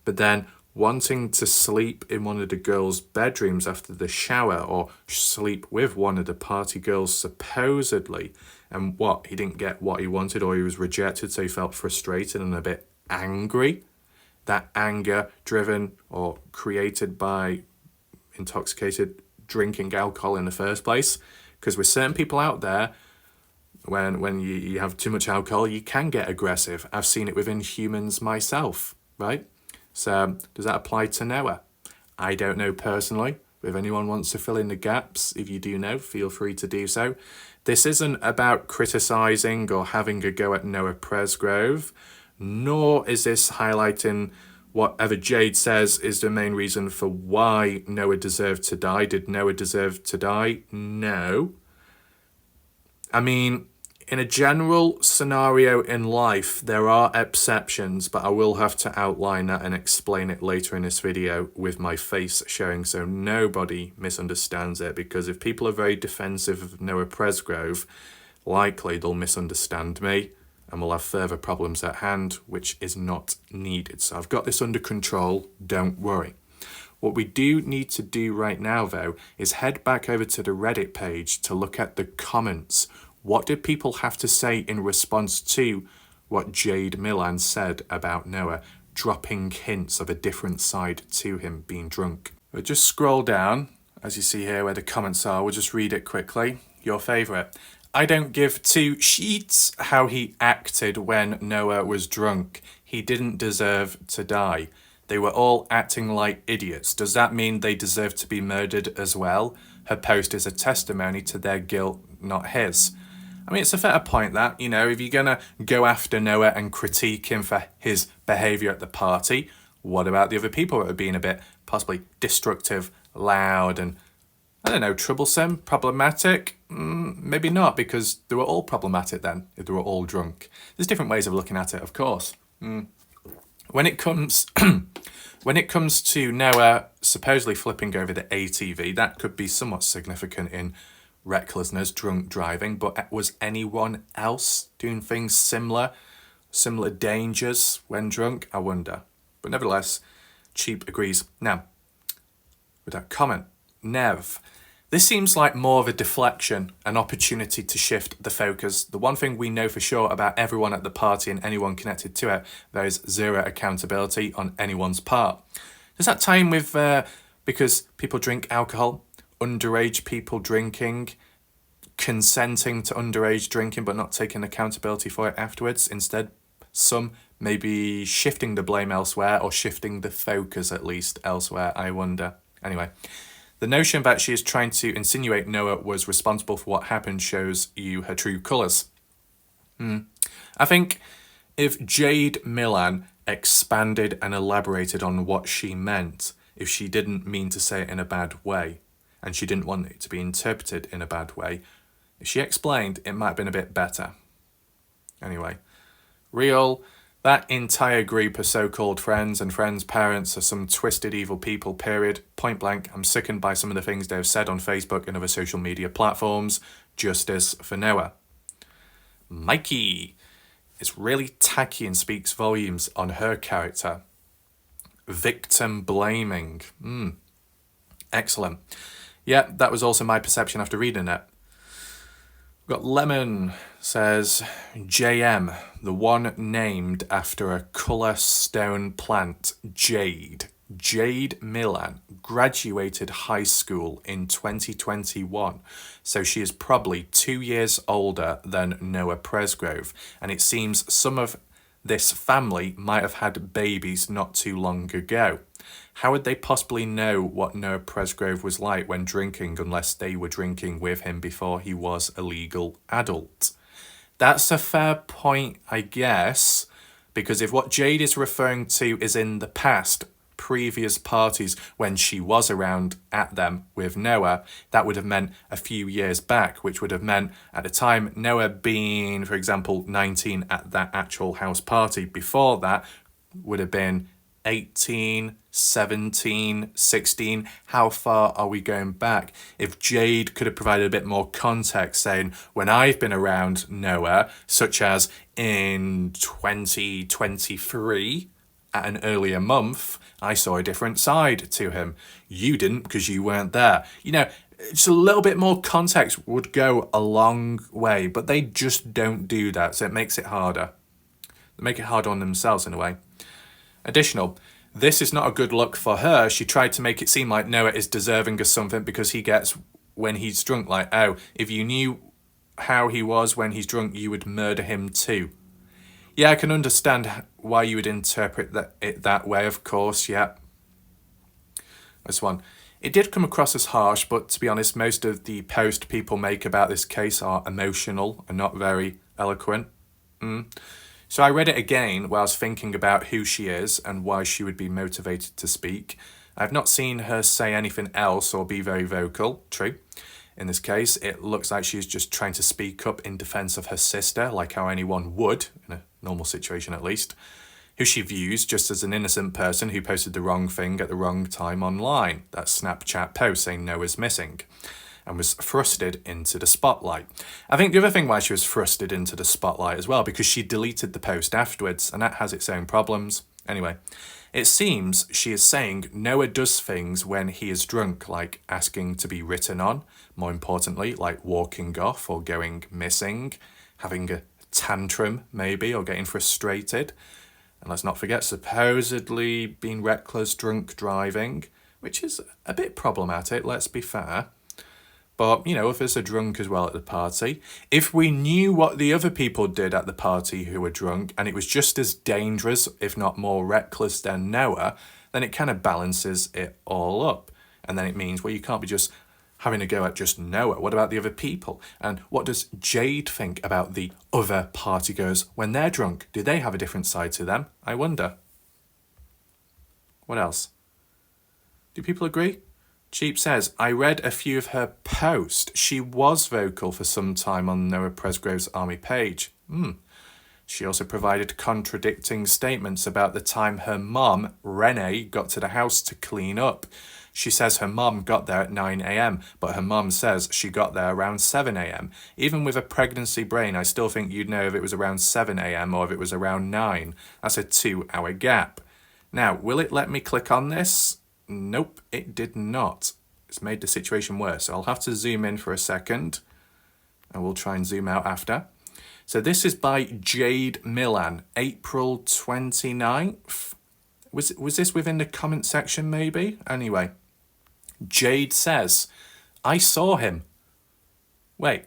But then wanting to sleep in one of the girls' bedrooms after the shower, or sleep with one of the party girls supposedly. And what, he didn't get what he wanted, or he was rejected, so he felt frustrated and a bit angry. That anger driven or created by intoxicated drinking alcohol in the first place. Because with certain people out there, when you have too much alcohol, you can get aggressive. I've seen it within humans myself, right? So does that apply to Noah? I don't know personally. If anyone wants to fill in the gaps, if you do know, feel free to do so. This isn't about criticising or having a go at Noah Presgrove, nor is this highlighting whatever Jade says is the main reason for why Noah deserved to die. Did Noah deserve to die? No. I mean, in a general scenario in life, there are exceptions, but I will have to outline that and explain it later in this video with my face showing so nobody misunderstands it, because if people are very defensive of Noah Presgrove, likely they'll misunderstand me and we'll have further problems at hand, which is not needed. So I've got this under control, don't worry. What we do need to do right now, though, is head back over to the Reddit page to look at the comments. What did people have to say in response to what Jade Millan said about Noah, dropping hints of a different side to him being drunk? We'll just scroll down, as you see here where the comments are. We'll just read it quickly. Your favourite. I don't give two sheets how he acted when Noah was drunk. He didn't deserve to die. They were all acting like idiots. Does that mean they deserve to be murdered as well? Her post is a testimony to their guilt, not his. I mean, it's a fair point that, you know, if you're going to go after Noah and critique him for his behaviour at the party, what about the other people that are being a bit possibly destructive, loud and, I don't know, troublesome, problematic? Maybe not, because they were all problematic then, if they were all drunk. There's different ways of looking at it, of course. When it comes to Noah supposedly flipping over the ATV, that could be somewhat significant in recklessness, drunk driving, but was anyone else doing things similar dangers when drunk? I wonder. But nevertheless, Cheap agrees. Now, with that comment, Nev, this seems like more of a deflection, an opportunity to shift the focus. The one thing we know for sure about everyone at the party and anyone connected to it, there is zero accountability on anyone's part. Does that tie in with because people drink alcohol? Underage people drinking, consenting to underage drinking but not taking accountability for it afterwards. Instead, some maybe shifting the blame elsewhere, or shifting the focus at least elsewhere, I wonder. Anyway, the notion that she is trying to insinuate Noah was responsible for what happened shows you her true colours. I think if Jade Millan expanded and elaborated on what she meant, if she didn't mean to say it in a bad way, and she didn't want it to be interpreted in a bad way, if she explained, it might have been a bit better. Anyway, that entire group of so-called friends and friends' parents are some twisted evil people, period. Point blank, I'm sickened by some of the things they've said on Facebook and other social media platforms. Justice for Noah. Mikey is really tacky and speaks volumes on her character. Victim blaming. Excellent. Yeah, that was also my perception after reading it. We've got Lemon says, JM, the one named after a colour stone plant, Jade. Jade Millan graduated high school in 2021, so she is probably 2 years older than Noah Presgrove, and it seems some of this family might have had babies not too long ago. How would they possibly know what Noah Presgrove was like when drinking unless they were drinking with him before he was a legal adult? That's a fair point, I guess, because if what Jade is referring to is in the past, previous parties when she was around at them with Noah, that would have meant a few years back, which would have meant at the time Noah being, for example, 19 at that actual house party. Before that would have been 18, 17, 16. How far are we going back? If Jade could have provided a bit more context, saying, when I've been around Noah, such as in 2023, at an earlier month, I saw a different side to him. You didn't because you weren't there. You know, just a little bit more context would go a long way, but they just don't do that, so it makes it harder. They make it hard on themselves in a way. Additional, this is not a good look for her. She tried to make it seem like Noah is deserving of something because he gets when he's drunk, like, oh, if you knew how he was when he's drunk, you would murder him too. Yeah, I can understand why you would interpret it that way, of course, yeah. This one. It did come across as harsh, but to be honest, most of the posts people make about this case are emotional and not very eloquent. So I read it again while I was thinking about who she is and why she would be motivated to speak. I've not seen her say anything else or be very vocal. True. In this case, it looks like she's just trying to speak up in defense of her sister, like how anyone would, in a normal situation at least, who she views just as an innocent person who posted the wrong thing at the wrong time online. That Snapchat post saying Noah's missing, and was thrusted into the spotlight. I think the other thing why she was thrusted into the spotlight as well, because she deleted the post afterwards, and that has its own problems. Anyway, it seems she is saying Noah does things when he is drunk, like asking to be written on, more importantly, like walking off or going missing, having a tantrum maybe, or getting frustrated. And let's not forget, supposedly being reckless drunk driving, which is a bit problematic, let's be fair. But, you know, others are drunk as well at the party. If we knew what the other people did at the party who were drunk, and it was just as dangerous, if not more reckless than Noah, then it kind of balances it all up. And then it means, well, you can't be just having a go at just Noah. What about the other people? And what does Jade think about the other partygoers when they're drunk? Do they have a different side to them? I wonder. What else? Do people agree? Cheap says, I read a few of her posts. She was vocal for some time on Noah Presgrove's Army page. She also provided contradicting statements about the time her mom, Renee, got to the house to clean up. She says her mom got there at 9 a.m, but her mom says she got there around 7 a.m. Even with a pregnancy brain, I still think you'd know if it was around 7 a.m. or if it was around 9. That's a 2-hour gap. Now, will it let me click on this? Nope, it did not. It's made the situation worse. So I'll have to zoom in for a second, and we'll try and zoom out after. So this is by Jade Millan, April 29th. Was this within the comment section maybe? Anyway, Jade says, I saw him. Wait,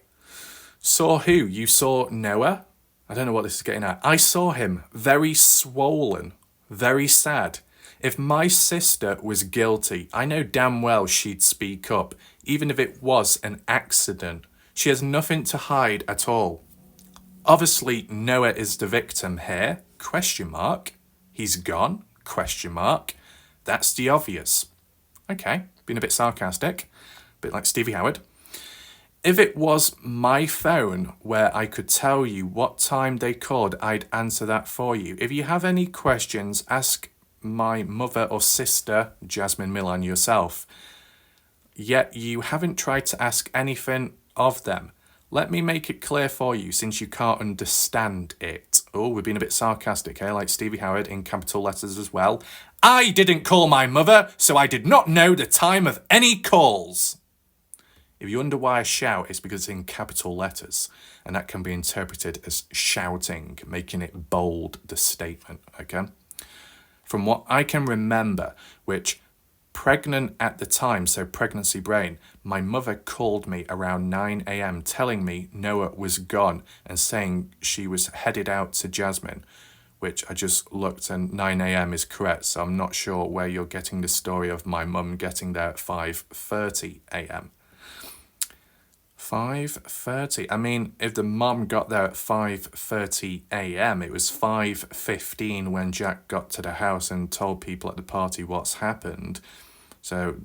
saw who? You saw Noah? I don't know what this is getting at. I saw him, very swollen, very sad. If my sister was guilty, I know damn well she'd speak up, even if it was an accident. She has nothing to hide at all. Obviously, Noah is the victim here, question mark. He's gone, question mark. That's the obvious. Okay, being a bit sarcastic, a bit like Stevie Howard. If it was my phone where I could tell you what time they called, I'd answer that for you. If you have any questions, ask my mother or sister, Jade Millan, yourself. Yet you haven't tried to ask anything of them. Let me make it clear for you, since you can't understand it. Oh, we're being a bit sarcastic here, like Stevie Howard in capital letters as well. I didn't call my mother, so I did not know the time of any calls. If you wonder why I shout, it's because it's in capital letters, and that can be interpreted as shouting, making it bold, the statement, okay? From what I can remember, which pregnant at the time, so pregnancy brain, my mother called me around 9 a.m. telling me Noah was gone and saying she was headed out to Jasmine, which I just looked and 9 a.m. is correct, so I'm not sure where you're getting the story of my mum getting there at 5:30 a.m. 5:30. I mean, if the mum got there at 5:30 a.m, it was 5:15 when Jack got to the house and told people at the party what's happened. So,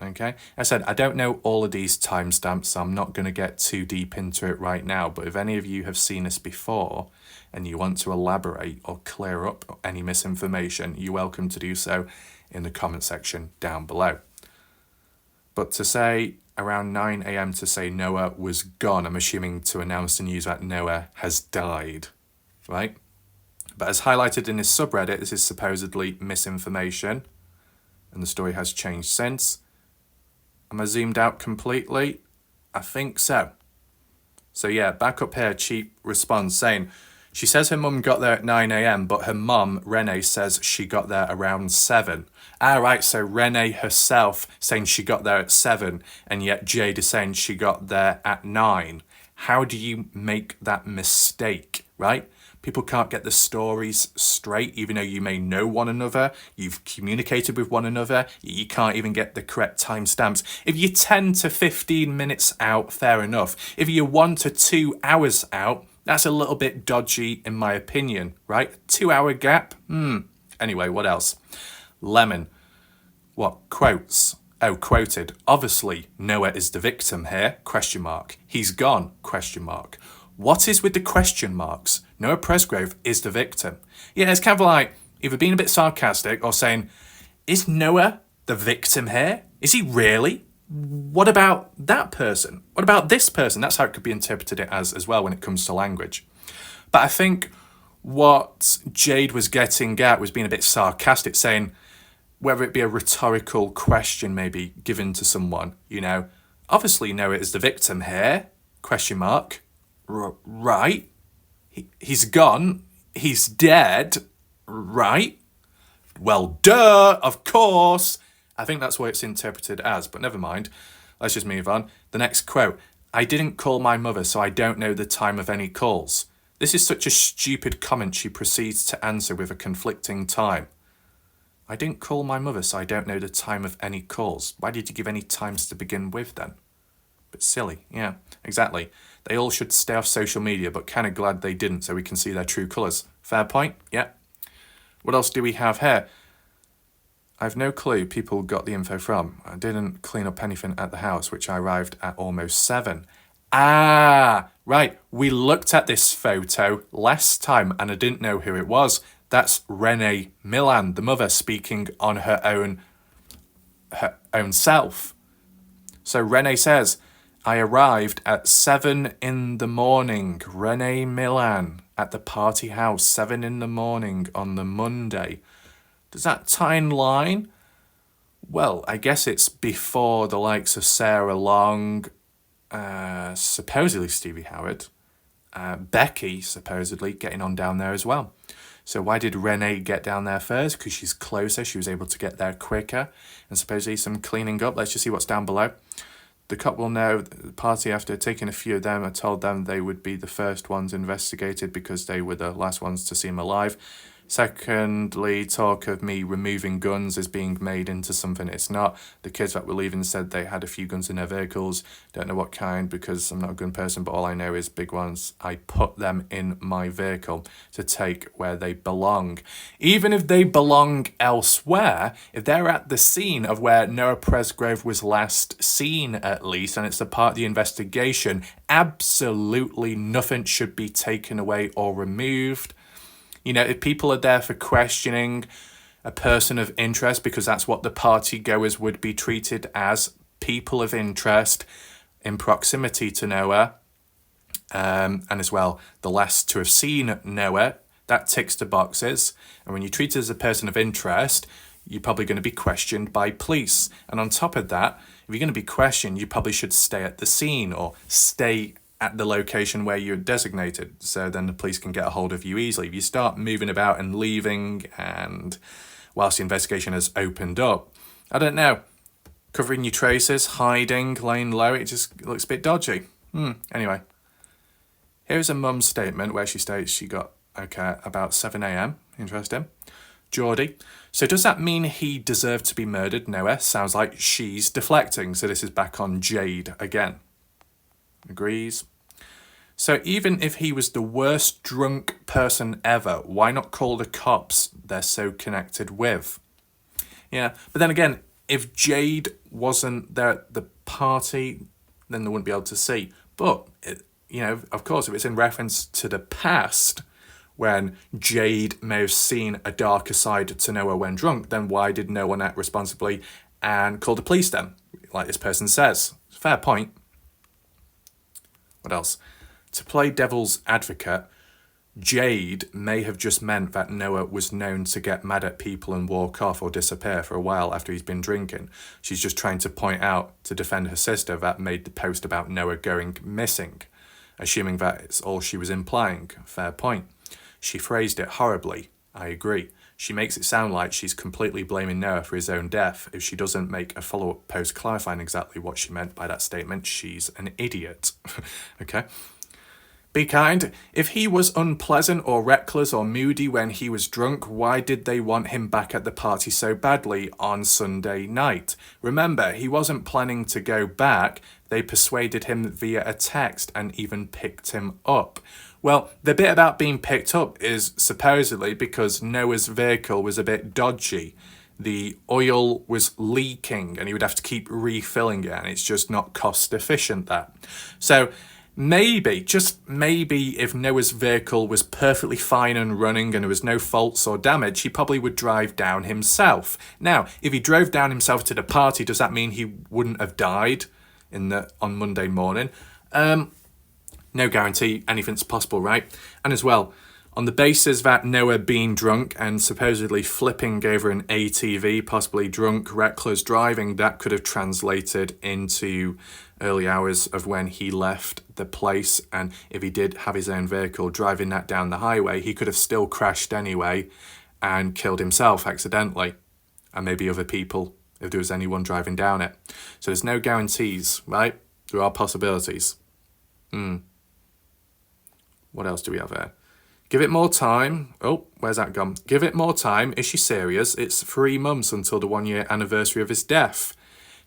okay. I said, I don't know all of these timestamps, so I'm not going to get too deep into it right now. But if any of you have seen this before and you want to elaborate or clear up any misinformation, you're welcome to do so in the comment section down below. But to say around 9 a.m. to say Noah was gone, I'm assuming to announce the news that Noah has died, right? But as highlighted in his subreddit, this is supposedly misinformation, and the story has changed since. Am I zoomed out completely? I think so. So yeah, back up here, Cheap responds saying, she says her mum got there at 9 a.m, but her mum, Renee, says she got there around 7. Right, so Renee herself saying she got there at 7, and yet Jade is saying she got there at 9. How do you make that mistake, right? People can't get the stories straight, even though you may know one another, you've communicated with one another, you can't even get the correct timestamps. If you're 10 to 15 minutes out, fair enough. If you're 1 to 2 hours out, that's a little bit dodgy in my opinion, right? 2 hour gap? Anyway, what else? Lemon. What? Quotes. Oh, quoted. Obviously, Noah is the victim here, question mark. He's gone, question mark. What is with the question marks? Noah Presgrove is the victim. Yeah, it's kind of like either being a bit sarcastic or saying, is Noah the victim here? Is he really? What about that person? What about this person? That's how it could be interpreted as well when it comes to language. But I think what Jade was getting at was being a bit sarcastic, saying whether it be a rhetorical question maybe given to someone, you know, obviously Noah is the victim here, question mark. Right? He's gone. He's dead. Right? Well, duh, of course. I think that's what it's interpreted as, but never mind. Let's just move on. The next quote. I didn't call my mother, so I don't know the time of any calls. This is such a stupid comment, she proceeds to answer with a conflicting time. I didn't call my mother, so I don't know the time of any calls. Why did you give any times to begin with then? Bit silly. Yeah, exactly. They all should stay off social media, but kind of glad they didn't so we can see their true colours. Fair point? Yeah. What else do we have here? I've no clue people got the info from. I didn't clean up anything at the house, which I arrived at almost 7. Right. We looked at this photo last time and I didn't know who it was. That's Renee Millan, the mother, speaking on her own self. So Renee says, I arrived at 7 in the morning. Renee Millan at the party house, 7 in the morning on the Monday. Does that timeline? Well, I guess it's before the likes of Sarah Long, supposedly Stevie Howard, Becky supposedly getting on down there as well. So why did Renee get down there first? Because she's closer, she was able to get there quicker. And supposedly some cleaning up. Let's just see what's down below. The cop will know the party after taking a few of them. I told them they would be the first ones investigated because they were the last ones to see him alive. Secondly, talk of me removing guns is being made into something it's not. The kids that were leaving said they had a few guns in their vehicles. Don't know what kind because I'm not a gun person, but all I know is big ones. I put them in my vehicle to take where they belong. Even if they belong elsewhere, if they're at the scene of where Noah Presgrove was last seen at least, and it's a part of the investigation, absolutely nothing should be taken away or removed. You know, if people are there for questioning a person of interest, because that's what the party goers would be treated as, people of interest in proximity to Noah, and as well, the last to have seen Noah, that ticks the boxes. And when you're treated as a person of interest, you're probably going to be questioned by police. And on top of that, if you're going to be questioned, you probably should stay at the scene or stay at the location where you're designated, so then the police can get a hold of you easily. If you start moving about and leaving, and whilst the investigation has opened up, I don't know, covering your traces, hiding, laying low, it just looks a bit dodgy. Anyway, here's a mum's statement where she states she got, about 7 a.m. Interesting. Geordie. So does that mean he deserved to be murdered? Noah. Sounds like she's deflecting. So this is back on Jade again. Agrees. So even if he was the worst drunk person ever, why not call the cops they're so connected with? Yeah, but then again, if Jade wasn't there at the party, then they wouldn't be able to see. But, of course, if it's in reference to the past, when Jade may have seen a darker side to Noah when drunk, then why did no one act responsibly and call the police then, like this person says? Fair point. What else? To play devil's advocate, Jade may have just meant that Noah was known to get mad at people and walk off or disappear for a while after he's been drinking. She's just trying to point out, to defend her sister, that made the post about Noah going missing, assuming that it's all she was implying. Fair point. She phrased it horribly. I agree. She makes it sound like she's completely blaming Noah for his own death. If she doesn't make a follow-up post clarifying exactly what she meant by that statement, she's an idiot. Okay? Be kind. If he was unpleasant or reckless or moody when he was drunk, why did they want him back at the party so badly on Sunday night? Remember, he wasn't planning to go back. They persuaded him via a text and even picked him up. Well, the bit about being picked up is supposedly because Noah's vehicle was a bit dodgy. The oil was leaking and he would have to keep refilling it, and it's just not cost efficient, that. So maybe, just maybe, if Noah's vehicle was perfectly fine and running and there was no faults or damage, he probably would drive down himself. Now, if he drove down himself to the party, does that mean he wouldn't have died on Monday morning? No guarantee, anything's possible, right? And as well, on the basis that Noah being drunk and supposedly flipping over an ATV, possibly drunk, reckless driving, that could have translated into early hours of when he left the place. And if he did have his own vehicle driving that down the highway, he could have still crashed anyway and killed himself accidentally, and maybe other people if there was anyone driving down it. So there's no guarantees, right? There are possibilities. What else do we have here? Give it more time. Oh, where's that gone? Give it more time. Is she serious? It's 3 months until the 1-year anniversary of his death.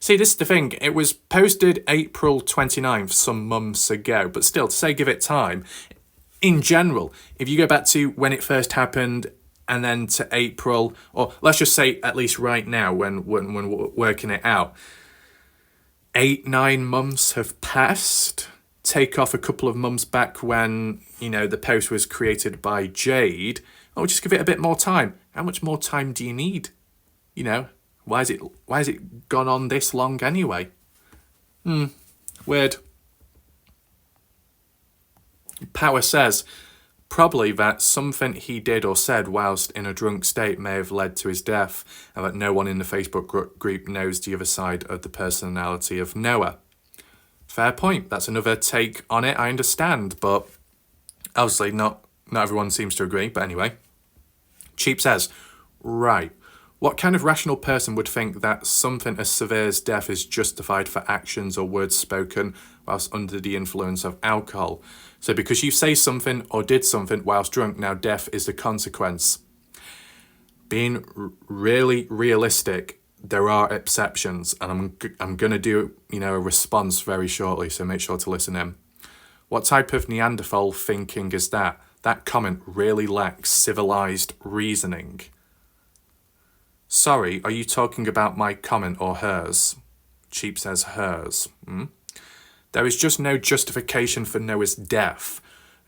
See, this is the thing. It was posted April 29th, some months ago. But still, to say give it time, in general, if you go back to when it first happened and then to April, or let's just say at least right now when we're working it out, 8-9 months have passed. Take off a couple of months back when, the post was created by Jade. Oh, just give it a bit more time. How much more time do you need? Why is it gone on this long anyway? Weird. Power says, probably that something he did or said whilst in a drunk state may have led to his death, and that no one in the Facebook group knows the other side of the personality of Noah. Fair point. That's another take on it, I understand, but obviously not everyone seems to agree. But anyway, Cheap says, right, what kind of rational person would think that something as severe as death is justified for actions or words spoken whilst under the influence of alcohol? So because you say something or did something whilst drunk, now death is the consequence. Being really realistic, there are exceptions, and I'm going to do, a response very shortly, so make sure to listen in. What type of Neanderthal thinking is that? That comment really lacks civilized reasoning. Sorry, are you talking about my comment or hers? Cheap says hers. There is just no justification for Noah's death.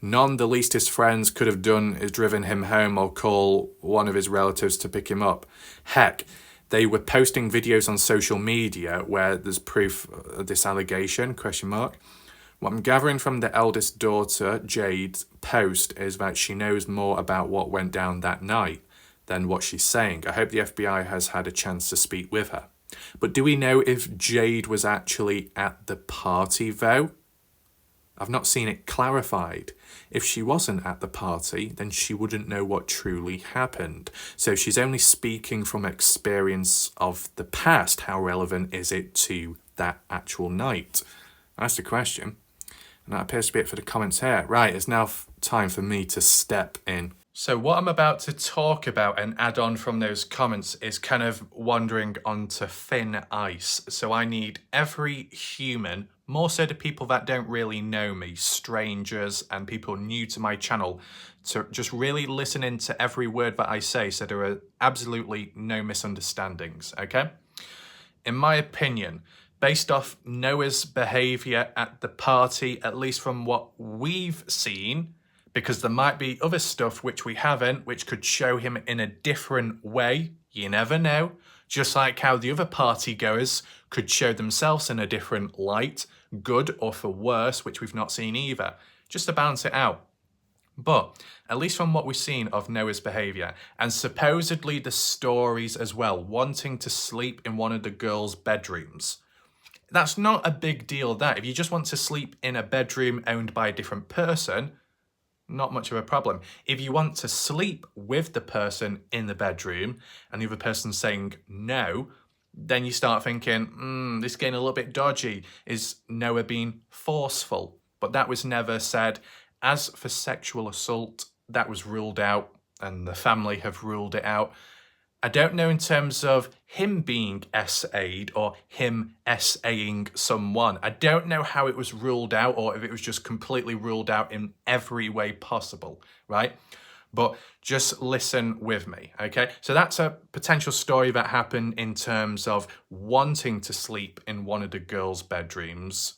None the least his friends could have done is driven him home or call one of his relatives to pick him up. Heck, they were posting videos on social media where there's proof of this allegation, ? What I'm gathering from the eldest daughter, Jade's post, is that she knows more about what went down that night than what she's saying. I hope the FBI has had a chance to speak with her. But do we know if Jade was actually at the party, though? I've not seen it clarified. If she wasn't at the party, then she wouldn't know what truly happened. So if she's only speaking from experience of the past, how relevant is it to that actual night? That's the question. And that appears to be it for the comments here. Right, it's now time for me to step in. So what I'm about to talk about and add on from those comments is kind of wandering onto thin ice. So I need every human, more so the people that don't really know me, strangers and people new to my channel, to just really listen into every word that I say so there are absolutely no misunderstandings, okay? In my opinion, based off Noah's behaviour at the party, at least from what we've seen, because there might be other stuff which we haven't, which could show him in a different way. You never know. Just like how the other party goers could show themselves in a different light, good or for worse, which we've not seen either. Just to balance it out. But at least from what we've seen of Noah's behaviour, and supposedly the stories as well, wanting to sleep in one of the girls' bedrooms, that's not a big deal that. If you just want to sleep in a bedroom owned by a different person, not much of a problem. If you want to sleep with the person in the bedroom and the other person's saying no, then you start thinking, this is getting a little bit dodgy. Is Noah being forceful? But that was never said. As for sexual assault, that was ruled out, and the family have ruled it out. I don't know in terms of him being SA'd or him SAing someone. I don't know how it was ruled out, or if it was just completely ruled out in every way possible, right? But just listen with me, okay? So that's a potential story that happened in terms of wanting to sleep in one of the girls' bedrooms,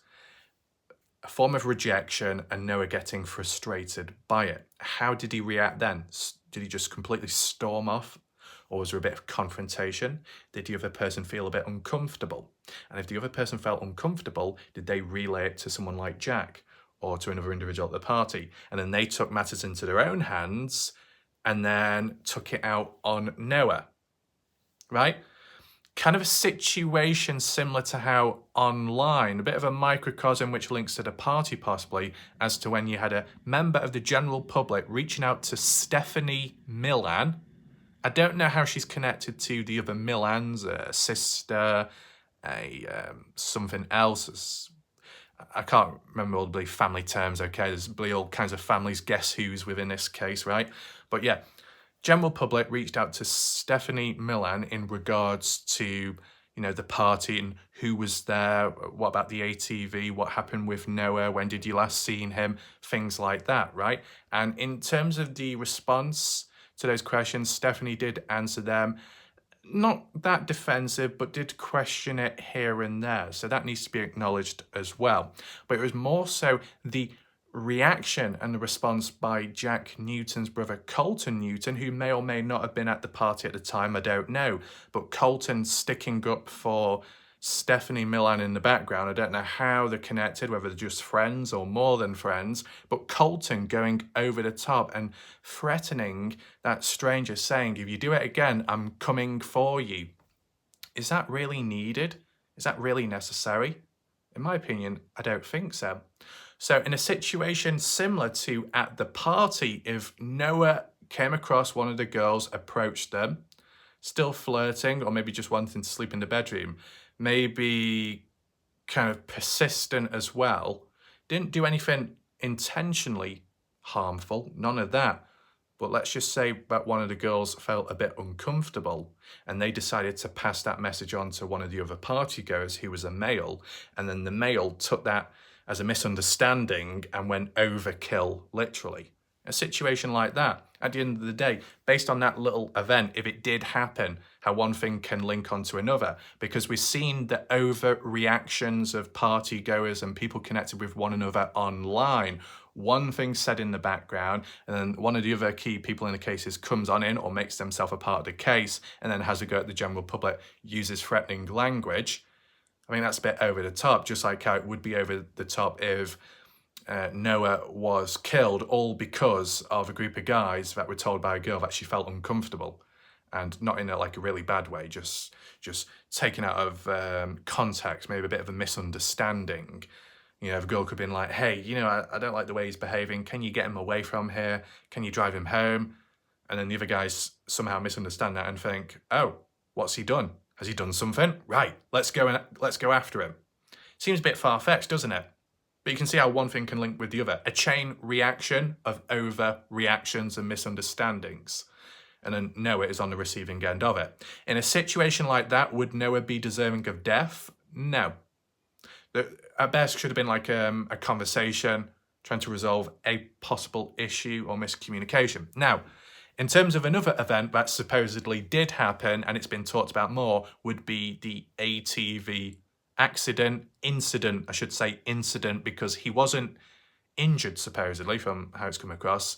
a form of rejection, and Noah getting frustrated by it. How did he react then? Did he just completely storm off? Or was there a bit of confrontation? Did the other person feel a bit uncomfortable? And if the other person felt uncomfortable, did they relay it to someone like Jack or to another individual at the party? And then they took matters into their own hands and then took it out on Noah, right? Kind of a situation similar to how online, a bit of a microcosm which links to the party possibly, as to when you had a member of the general public reaching out to Stephanie Millan. I don't know how she's connected to the other Millans, a sister, something else. I can't remember all the family terms, okay? There's all kinds of families, guess who's within this case, right? But yeah, general public reached out to Stephanie Millan in regards to, the party and who was there, what about the ATV, what happened with Noah, when did you last seen him, things like that, right? And in terms of the response to those questions, Stephanie did answer them. Not that defensive, but did question it here and there. So that needs to be acknowledged as well. But it was more so the reaction and the response by Jack Newton's brother, Colton Newton, who may or may not have been at the party at the time, I don't know. But Colton sticking up for Stephanie Millan in the background. I don't know how they're connected, whether they're just friends or more than friends, but Colton going over the top and threatening that stranger, saying, if you do it again, I'm coming for you. Is that really needed? Is that really necessary? In my opinion, I don't think so. So in a situation similar to at the party, if Noah came across one of the girls, approached them, still flirting or maybe just wanting to sleep in the bedroom, maybe kind of persistent as well, didn't do anything intentionally harmful, none of that. But let's just say that one of the girls felt a bit uncomfortable and they decided to pass that message on to one of the other partygoers who was a male, and then the male took that as a misunderstanding and went overkill, literally. A situation like that, at the end of the day, based on that little event, if it did happen, how one thing can link onto another, because we've seen the overreactions of partygoers and people connected with one another online. One thing said in the background, and then one of the other key people in the cases comes on in or makes themselves a part of the case, and then has a go at the general public, uses threatening language. I mean, that's a bit over the top, just like how it would be over the top if Noah was killed, all because of a group of guys that were told by a girl that she felt uncomfortable, and not in a really bad way, just taken out of context, maybe a bit of a misunderstanding. The girl could have been like, hey, I don't like the way he's behaving. Can you get him away from here? Can you drive him home? And then the other guys somehow misunderstand that and think, oh, what's he done? Has he done something? Right, let's go after him. Seems a bit far-fetched, doesn't it? But you can see how one thing can link with the other. A chain reaction of overreactions and misunderstandings. And then Noah is on the receiving end of it. In a situation like that, would Noah be deserving of death? No. At best, should have been a conversation trying to resolve a possible issue or miscommunication. Now, in terms of another event that supposedly did happen, and it's been talked about more, would be the ATV incident, because he wasn't injured, supposedly, from how it's come across.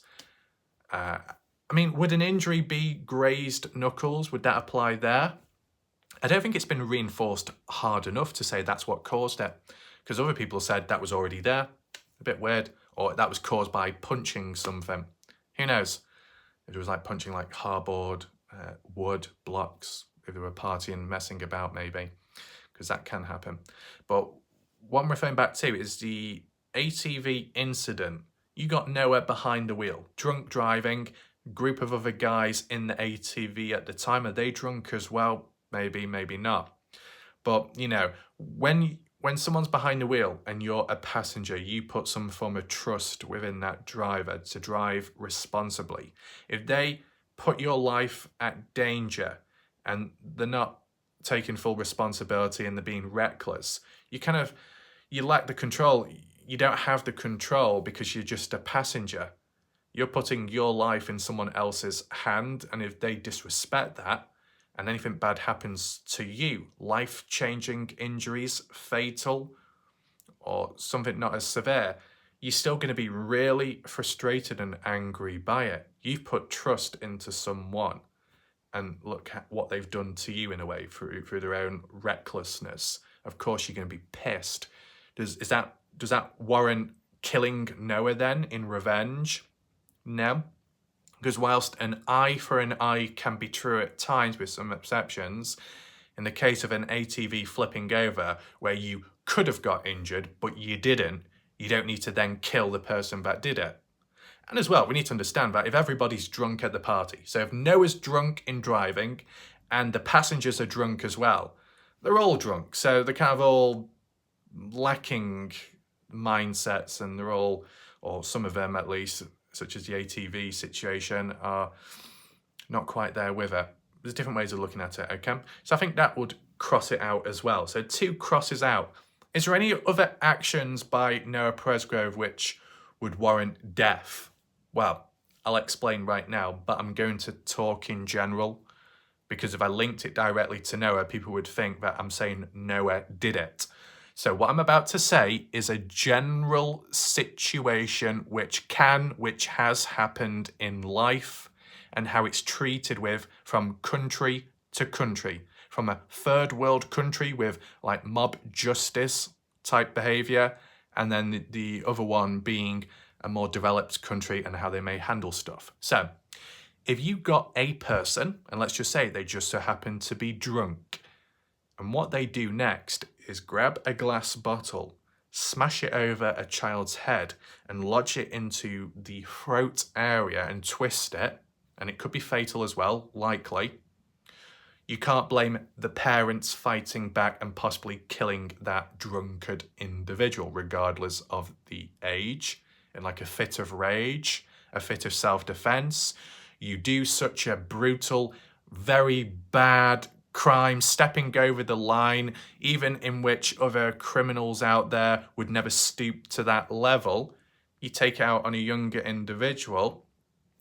Would an injury be grazed knuckles? Would that apply there? I don't think it's been reinforced hard enough to say that's what caused it, because other people said that was already there. A bit weird. or that was caused by punching something. Who knows? If it was like punching like hardboard, wood, blocks, if they were partying, messing about maybe, because that can happen. But what I'm referring back to is the ATV incident. You got Noah behind the wheel, drunk driving, group of other guys in the ATV at the time. Are they drunk as well? Maybe, maybe not. But, you know, when someone's behind the wheel and you're a passenger, you put some form of trust within that driver to drive responsibly. If they put your life at danger and they're not taking full responsibility and they're being reckless, you lack the control. You don't have the control because you're just a passenger. You're putting your life in someone else's hand, and if they disrespect that and anything bad happens to you, life-changing injuries, fatal, or something not as severe, you're still going to be really frustrated and angry by it. You've put trust into someone, and look at what they've done to you in a way through their own recklessness. Of course you're going to be pissed. Does that warrant killing Noah then in revenge? No. Because whilst an eye for an eye can be true at times with some exceptions, in the case of an ATV flipping over where you could have got injured but you didn't, you don't need to then kill the person that did it. And as well, we need to understand that if everybody's drunk at the party, so if Noah's drunk in driving and the passengers are drunk as well, they're all drunk, so they're kind of all lacking mindsets, and they're all, or some of them at least, such as the ATV situation, are not quite there with it. There's different ways of looking at it, okay? So I think that would cross it out as well. So 2 crosses out. Is there any other actions by Noah Presgrove which would warrant death? Well, I'll explain right now, but I'm going to talk in general, because if I linked it directly to Noah, people would think that I'm saying Noah did it. So what I'm about to say is a general situation which has happened in life, and how it's treated with from country to country. From a third world country with like mob justice type behavior, and then the other one being a more developed country and how they may handle stuff. So if you got a person, and let's just say they just so happen to be drunk, and what they do next is grab a glass bottle, smash it over a child's head and lodge it into the throat area and twist it, and it could be fatal as well, likely. You can't blame the parents fighting back and possibly killing that drunkard individual, regardless of the age, in like a fit of rage, a fit of self-defense. You do such a brutal, very bad crime, stepping over the line, even in which other criminals out there would never stoop to that level. You take it out on a younger individual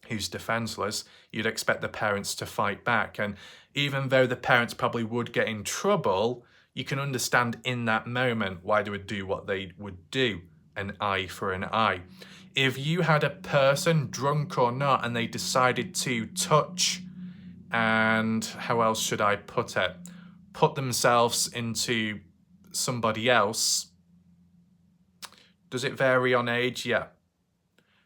who's defenseless, you'd expect the parents to fight back. And even though the parents probably would get in trouble, you can understand in that moment why they would do what they would do, an eye for an eye. If you had a person, drunk or not, and they decided to touch, and how else should I put it, put themselves into somebody else, does it vary on age? Yeah.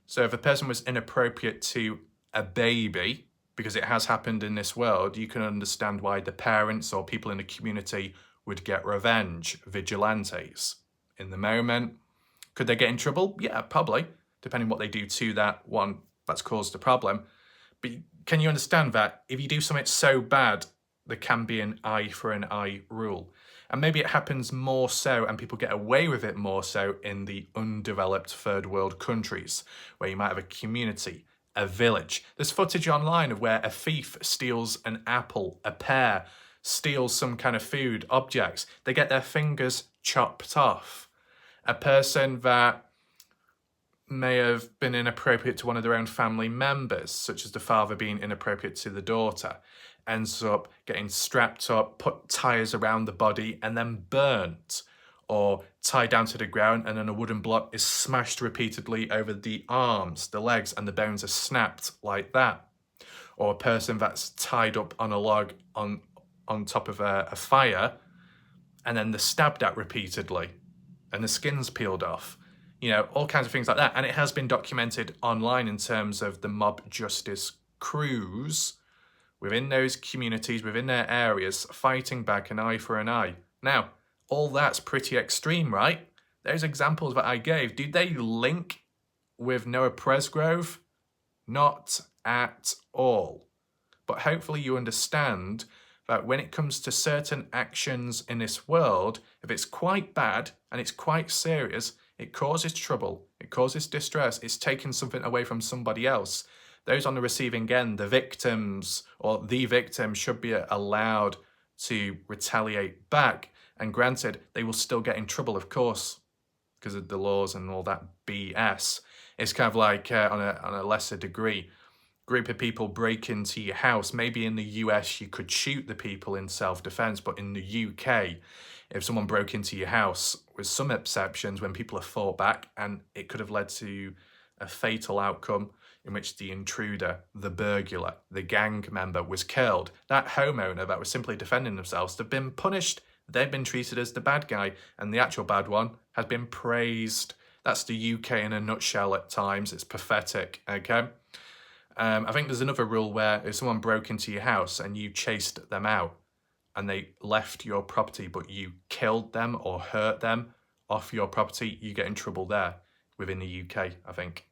So if a person was inappropriate to a baby, because it has happened in this world, you can understand why the parents or people in the community would get revenge, vigilantes. In the moment, could they get in trouble? Yeah, probably, depending what they do to that one that's caused the problem. But can you understand that if you do something so bad, there can be an eye for an eye rule? And maybe it happens more so, and people get away with it more so in the undeveloped third world countries, where you might have a community, a village. There's footage online of where a thief steals an apple, a pear, steals some kind of food, objects. They get their fingers chopped off. A person that may have been inappropriate to one of their own family members, such as the father being inappropriate to the daughter, ends up getting strapped up, put tyres around the body, and then burnt, or tied down to the ground, and then a wooden block is smashed repeatedly over the arms, the legs, and the bones are snapped like that. Or a person that's tied up on a log on top of a fire, and then they're stabbed at repeatedly, and the skin's peeled off. you know, all kinds of things like that. And it has been documented online in terms of the mob justice crews within those communities, within their areas, fighting back an eye for an eye. Now, all that's pretty extreme, right? Those examples that I gave, do they link with Noah Presgrove? Not at all. But hopefully you understand that when it comes to certain actions in this world, if it's quite bad and it's quite serious, it causes trouble, it causes distress, it's taking something away from somebody else. Those on the receiving end, the victims or the victim, should be allowed to retaliate back. And granted, they will still get in trouble, of course, because of the laws and all that BS. It's kind of like on a lesser degree. Group of people break into your house. Maybe in the US you could shoot the people in self-defense, but in the UK, if someone broke into your house, with some exceptions, when people have fought back, and it could have led to a fatal outcome in which the intruder, the burglar, the gang member was killed. That homeowner that was simply defending themselves, they've been punished. They've been treated as the bad guy, and the actual bad one has been praised. That's the UK in a nutshell at times. It's pathetic, okay? I think there's another rule where if someone broke into your house and you chased them out and they left your property but you killed them or hurt them off your property, you get in trouble there within the UK, I think.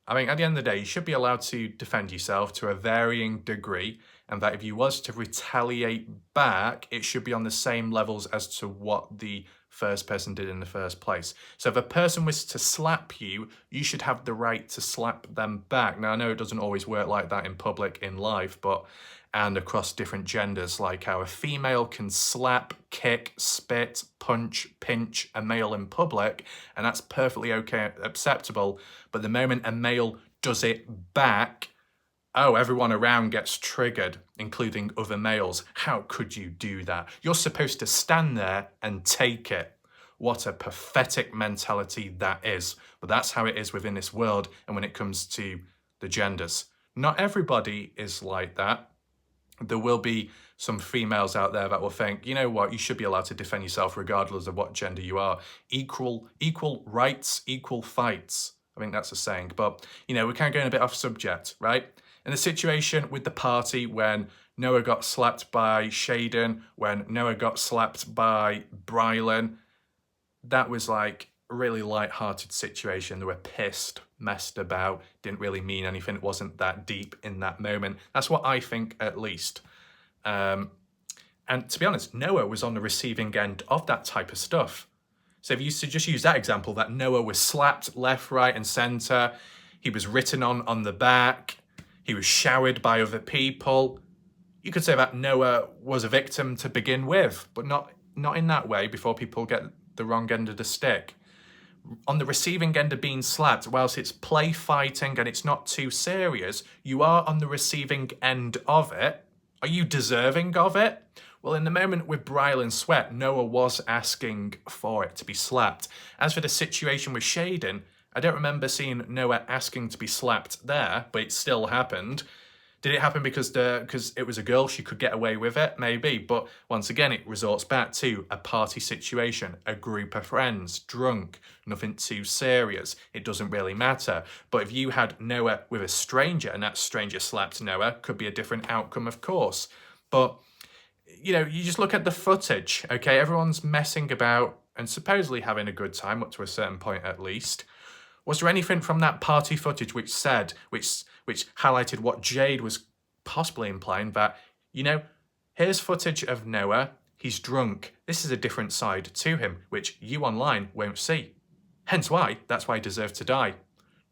I mean, at the end of the day, you should be allowed to defend yourself to a varying degree, and that if you was to retaliate back, it should be on the same levels as to what the first person did in the first place. So if a person was to slap you, you should have the right to slap them back. Now, I know it doesn't always work like that in public, in life, and across different genders, like how a female can slap, kick, spit, punch, pinch a male in public, and that's perfectly okay, acceptable. But the moment a male does it back, oh, everyone around gets triggered, including other males. How could you do that? You're supposed to stand there and take it. What a pathetic mentality that is. But that's how it is within this world and when it comes to the genders. Not everybody is like that. There will be some females out there that will think, you know what, you should be allowed to defend yourself regardless of what gender you are. Equal rights, equal fights. I think that's a saying. But, you know, we're kind of going a bit off subject, right? In the situation with the party when Noah got slapped by Shaden, when Noah got slapped by Brylan, that was like a really light-hearted situation. They were pissed, messed about, didn't really mean anything. It wasn't that deep in that moment. That's what I think, at least. And to be honest, Noah was on the receiving end of that type of stuff. So if you just use that example, that Noah was slapped left, right, and centre, he was written on the back, he was showered by other people, you could say that Noah was a victim to begin with, but not in that way before people get the wrong end of the stick. On the receiving end of being slapped, whilst it's play fighting and it's not too serious, you are on the receiving end of it. Are you deserving of it? Well, in the moment with Brylan Sweat, Noah was asking for it to be slapped. As for the situation with Shaden, I don't remember seeing Noah asking to be slapped there, but it still happened. Did it happen because it was a girl, she could get away with it? Maybe. But once again, it resorts back to a party situation, a group of friends, drunk, nothing too serious. It doesn't really matter. But if you had Noah with a stranger and that stranger slapped Noah, could be a different outcome, of course. But, you know, you just look at the footage, okay? Everyone's messing about and supposedly having a good time, up to a certain point at least. Was there anything from that party footage which highlighted what Jade was possibly implying, that, you know, here's footage of Noah, he's drunk. This is a different side to him, which you online won't see. Hence that's why he deserved to die.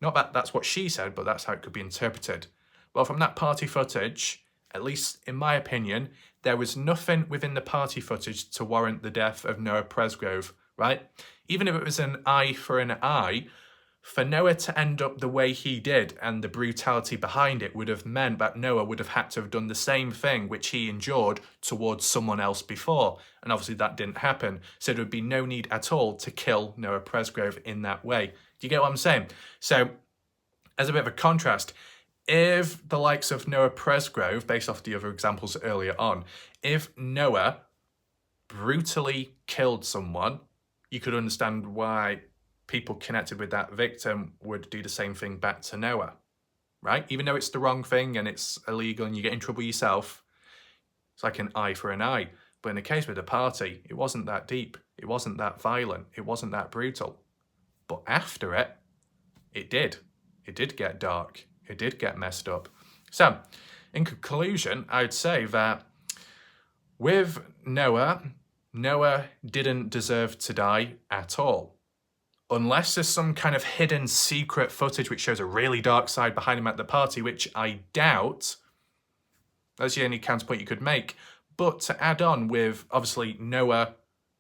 Not that that's what she said, but that's how it could be interpreted. Well, from that party footage, at least in my opinion, there was nothing within the party footage to warrant the death of Noah Presgrove, right? Even if it was an eye for an eye, for Noah to end up the way he did and the brutality behind it would have meant that Noah would have had to have done the same thing which he endured towards someone else before. And obviously that didn't happen. So there would be no need at all to kill Noah Presgrove in that way. Do you get what I'm saying? So as a bit of a contrast, if the likes of Noah Presgrove, based off the other examples earlier on, if Noah brutally killed someone, you could understand why people connected with that victim would do the same thing back to Noah, right? Even though it's the wrong thing and it's illegal and you get in trouble yourself, it's like an eye for an eye. But in the case with the party, it wasn't that deep. It wasn't that violent. It wasn't that brutal. But after it, it did. It did get dark. It did get messed up. So, in conclusion, I'd say that with Noah, Noah didn't deserve to die at all. Unless there's some kind of hidden secret footage which shows a really dark side behind him at the party, which I doubt. That's the only counterpoint you could make. But to add on with, obviously, Noah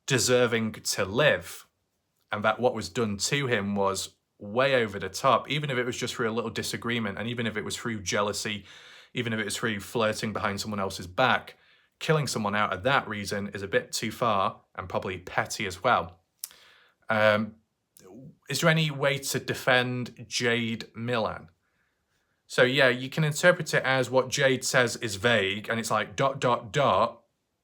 deserving to live, and that what was done to him was way over the top, even if it was just through a little disagreement, and even if it was through jealousy, even if it was through flirting behind someone else's back, killing someone out of that reason is a bit too far and probably petty as well. Is there any way to defend Jade Millan? So yeah, you can interpret it as what Jade says is vague, and it's like ...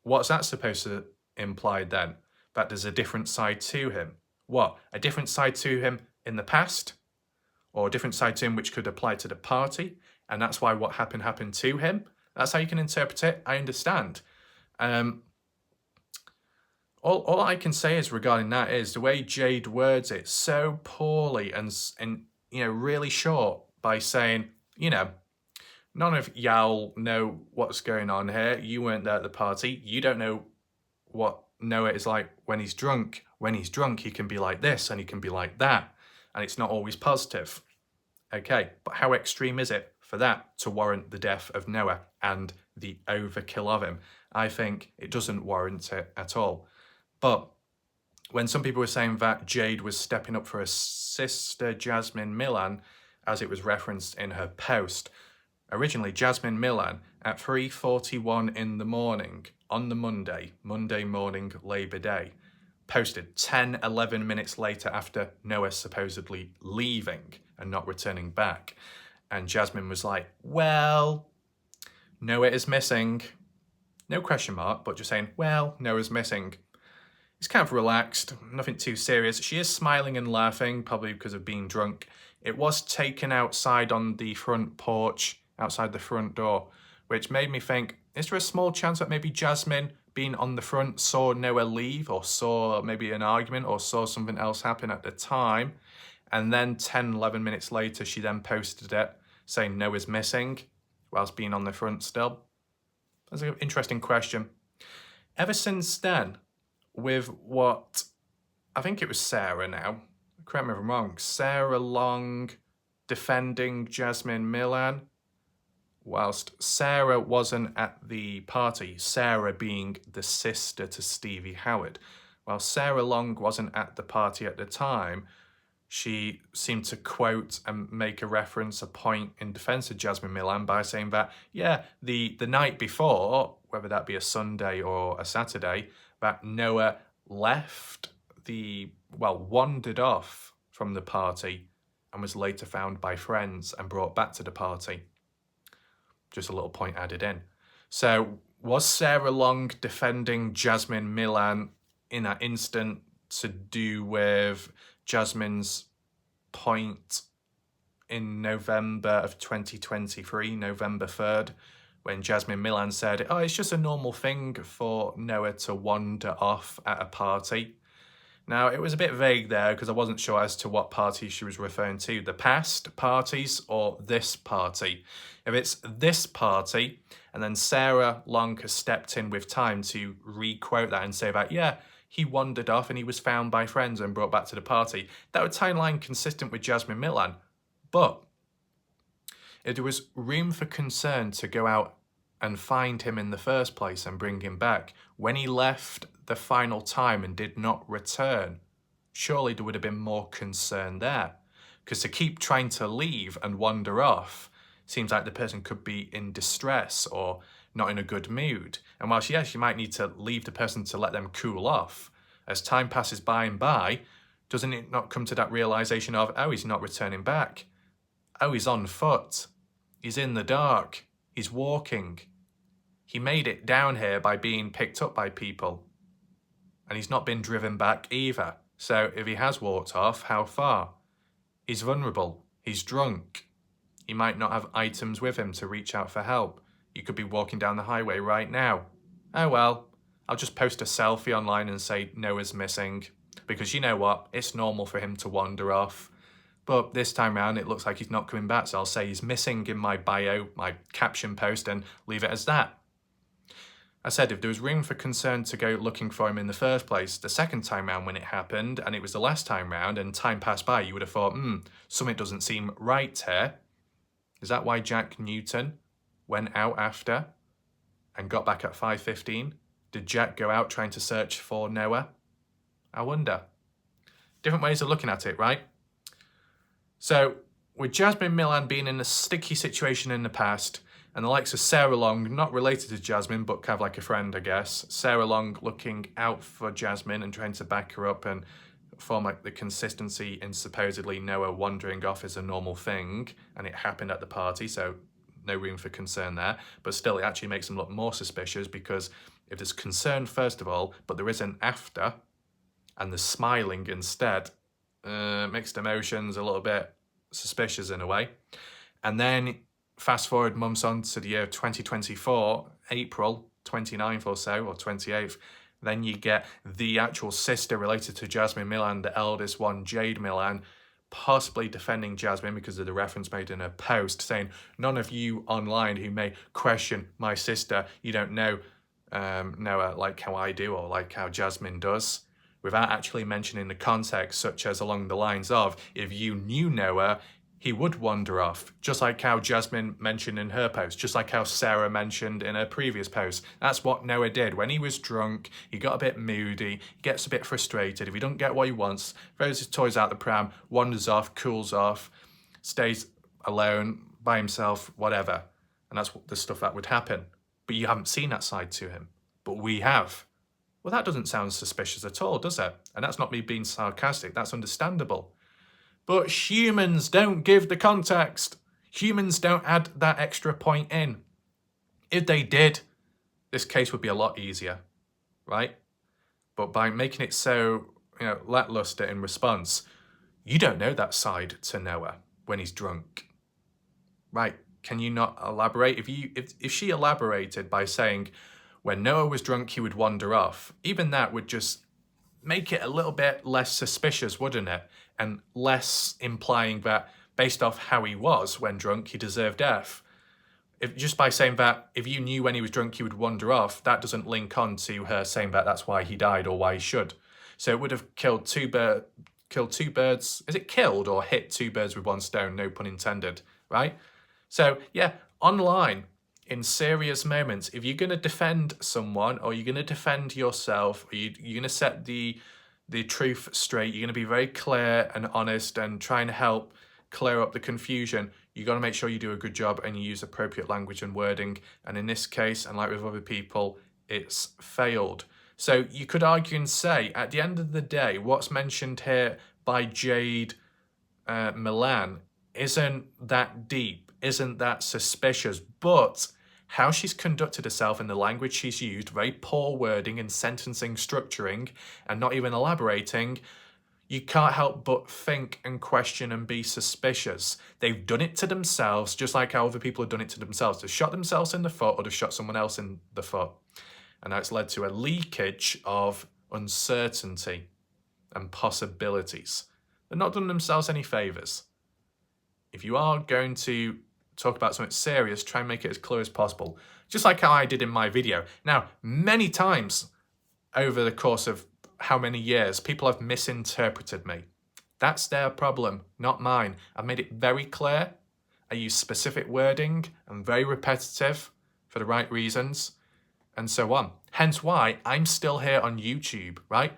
What's that supposed to imply then? That there's a different side to him. What? A different side to him in the past? Or a different side to him which could apply to the party? And that's why what happened to him? That's how you can interpret it. I understand. All I can say is regarding that is the way Jade words it so poorly and really short by saying, none of y'all know what's going on here. You weren't there at the party. You don't know what Noah is like when he's drunk. When he's drunk, he can be like this and he can be like that. And it's not always positive. Okay, but how extreme is it for that to warrant the death of Noah and the overkill of him? I think it doesn't warrant it at all. But when some people were saying that Jade was stepping up for her sister, Jasmine Millan, as it was referenced in her post, originally Jasmine Millan at 3:41 in the morning on the Monday morning, Labor Day, posted 11 minutes later after Noah supposedly leaving and not returning back. And Jasmine was like, well, Noah is missing. No question mark, but just saying, well, Noah's missing. It's kind of relaxed, nothing too serious. She is smiling and laughing, probably because of being drunk. It was taken outside on the front porch, outside the front door, which made me think, is there a small chance that maybe Jasmine, being on the front, saw Noah leave, or saw maybe an argument, or saw something else happen at the time, and then 11 minutes later, she then posted it, saying Noah's missing, whilst being on the front still? That's an interesting question. Ever since then, with what, I think it was Sarah now, correct me if I'm wrong, Sarah Long defending Jasmine Millan, whilst Sarah wasn't at the party, Sarah being the sister to Stevie Howard. While Sarah Long wasn't at the party at the time, she seemed to quote and make a reference, a point in defense of Jasmine Millan by saying that, yeah, the night before, whether that be a Sunday or a Saturday, that Noah wandered off from the party and was later found by friends and brought back to the party. Just a little point added in. So was Sarah Long defending Jasmine Millan in that instant to do with Jasmine's point in November of 2023, November 3rd, when Jasmine Millan said, oh, it's just a normal thing for Noah to wander off at a party. Now, it was a bit vague there because I wasn't sure as to what party she was referring to, the past parties or this party. If it's this party, and then Sarah Long has stepped in with time to re-quote that and say that, yeah, he wandered off and he was found by friends and brought back to the party, that would timeline consistent with Jasmine Millan. But if there was room for concern to go out and find him in the first place and bring him back, when he left the final time and did not return, surely there would have been more concern there. Because to keep trying to leave and wander off seems like the person could be in distress or not in a good mood. And whilst, yes, you might need to leave the person to let them cool off, as time passes by and by, doesn't it not come to that realization of, oh, he's not returning back? Oh, he's on foot. He's in the dark. He's walking. He made it down here by being picked up by people. And he's not been driven back either. So if he has walked off, how far? He's vulnerable. He's drunk. He might not have items with him to reach out for help. You could be walking down the highway right now. Oh well, I'll just post a selfie online and say Noah's missing. Because you know what? It's normal for him to wander off. But this time round, it looks like he's not coming back, so I'll say he's missing in my bio, my caption post, and leave it as that. I said if there was room for concern to go looking for him in the first place, the second time round when it happened, and it was the last time round, and time passed by, you would have thought, something doesn't seem right here. Is that why Jack Newton went out after and got back at 5:15? Did Jack go out trying to search for Noah? I wonder. Different ways of looking at it, right? So, with Jasmine Millan being in a sticky situation in the past, and the likes of Sarah Long, not related to Jasmine, but kind of like a friend, I guess. Sarah Long looking out for Jasmine and trying to back her up and form like the consistency in supposedly Noah wandering off is a normal thing, and it happened at the party, so no room for concern there. But still, it actually makes them look more suspicious, because if there's concern first of all, but there isn't after, and there's smiling instead, mixed emotions, a little bit suspicious in a way. And then fast forward months on to the year 2024, April 29th or so, or 28th, then you get the actual sister related to Jasmine Millan, the eldest one, Jade Millan, possibly defending Jasmine because of the reference made in her post, saying, none of you online who may question my sister, you don't know Noah like how I do or like how Jasmine does, without actually mentioning the context, such as along the lines of, if you knew Noah, he would wander off, just like how Jasmine mentioned in her post, just like how Sarah mentioned in her previous post. That's what Noah did. When he was drunk, he got a bit moody, gets a bit frustrated. If he don't get what he wants, throws his toys out the pram, wanders off, cools off, stays alone, by himself, whatever. And that's the stuff that would happen. But you haven't seen that side to him. But we have. Well, that doesn't sound suspicious at all, does it? And that's not me being sarcastic. That's understandable. But humans don't give the context. Humans don't add that extra point in. If they did, this case would be a lot easier, right? But by making it so, lackluster in response, you don't know that side to Noah when he's drunk. Right? Can you not elaborate? If she elaborated by saying, when Noah was drunk, he would wander off, even that would just make it a little bit less suspicious, wouldn't it? And less implying that based off how he was when drunk, he deserved death. If just by saying that if you knew when he was drunk he would wander off, that doesn't link on to her saying that that's why he died or why he should. So it would have killed two birds. Is it killed or hit two birds with one stone? No pun intended, right? So yeah, online, in serious moments, if you're going to defend someone or you're going to defend yourself, or you're going to set the truth straight, you're going to be very clear and honest and try and help clear up the confusion, you got to make sure you do a good job and you use appropriate language and wording. And in this case, and like with other people, it's failed. So you could argue and say, at the end of the day, what's mentioned here by Jade Millan isn't that deep, isn't that suspicious, but how she's conducted herself and the language she's used, very poor wording and sentencing structuring, and not even elaborating, you can't help but think and question and be suspicious. They've done it to themselves, just like how other people have done it to themselves. They've shot themselves in the foot or they've shot someone else in the foot. And that's led to a leakage of uncertainty and possibilities. They're not done themselves any favours. If you are going to talk about something serious, try and make it as clear as possible. Just like how I did in my video. Now, many times over the course of how many years, people have misinterpreted me. That's their problem, not mine. I've made it very clear. I use specific wording. I'm very repetitive for the right reasons, and so on. Hence why I'm still here on YouTube, right?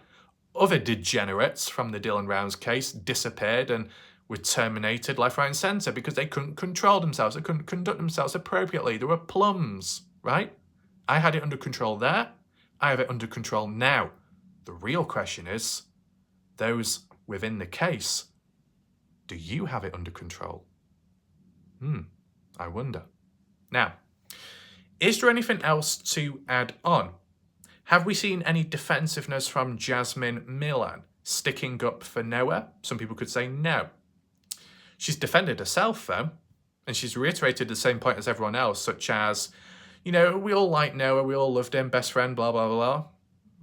Other degenerates from the Dylan Rounds case disappeared and were terminated left, right and centre because they couldn't control themselves. They couldn't conduct themselves appropriately. They were plums, right? I had it under control there. I have it under control now. The real question is, those within the case, do you have it under control? I wonder. Now, is there anything else to add on? Have we seen any defensiveness from Jasmine Millan? sticking up for Noah? Some people could say no. She's defended herself though, and she's reiterated the same point as everyone else, such as, you know, we all like Noah, we all loved him, best friend, blah, blah, blah.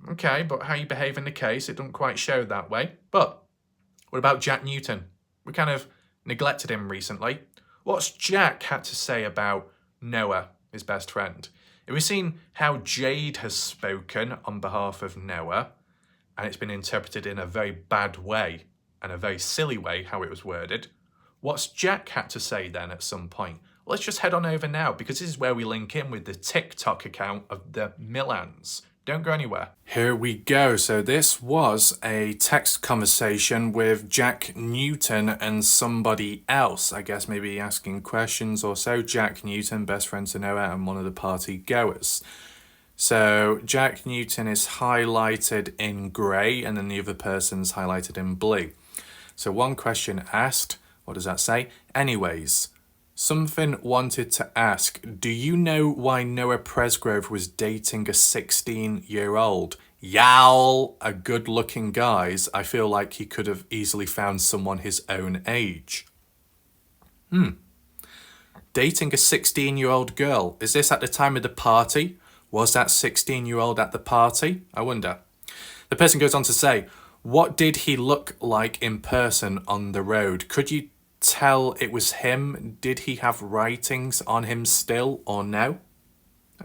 Okay, but how you behave in the case, it doesn't quite show that way. But what about Jack Newton? We kind of neglected him recently. What's Jack had to say about Noah, his best friend? Have we seen how Jade has spoken on behalf of Noah, and it's been interpreted in a very bad way and a very silly way how it was worded? What's Jack had to say then at some point? Let's just head on over now, because this is where we link in with the TikTok account of the Millans. Don't go anywhere. Here we go. So this was a text conversation with Jack Newton and somebody else. I guess maybe asking questions or so. Jack Newton, best friend to Noah and one of the party goers. So Jack Newton is highlighted in grey and then the other person's highlighted in blue. So one question asked, what does that say? Anyways, something wanted to ask, do you know why Noah Presgrove was dating a 16-year-old? Yowl, a good-looking guys. I feel like he could have easily found someone his own age. Dating a 16-year-old girl. Is this at the time of the party? Was that 16-year-old at the party? I wonder. The person goes on to say, what did he look like in person on the road? Could you tell it was him? Did he have writings on him still or no?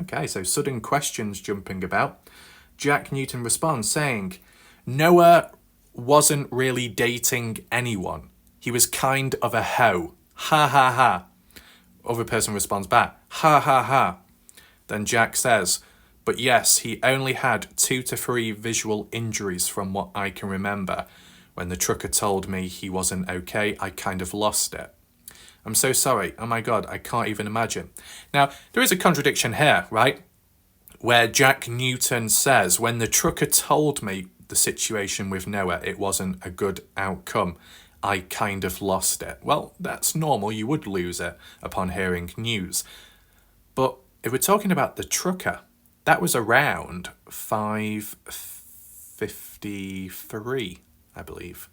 Okay, so sudden questions jumping about. Jack Newton responds saying, Noah wasn't really dating anyone. He was kind of a hoe. Ha ha ha. Other person responds back, ha ha ha. Then Jack says, but yes, he only had 2 to 3 visual injuries from what I can remember. When the trucker told me he wasn't okay, I kind of lost it. I'm so sorry. Oh my God, I can't even imagine. Now, there is a contradiction here, right? Where Jack Newton says, when the trucker told me the situation with Noah, it wasn't a good outcome. I kind of lost it. Well, that's normal. You would lose it upon hearing news. But if we're talking about the trucker, that was around 5:53. I believe.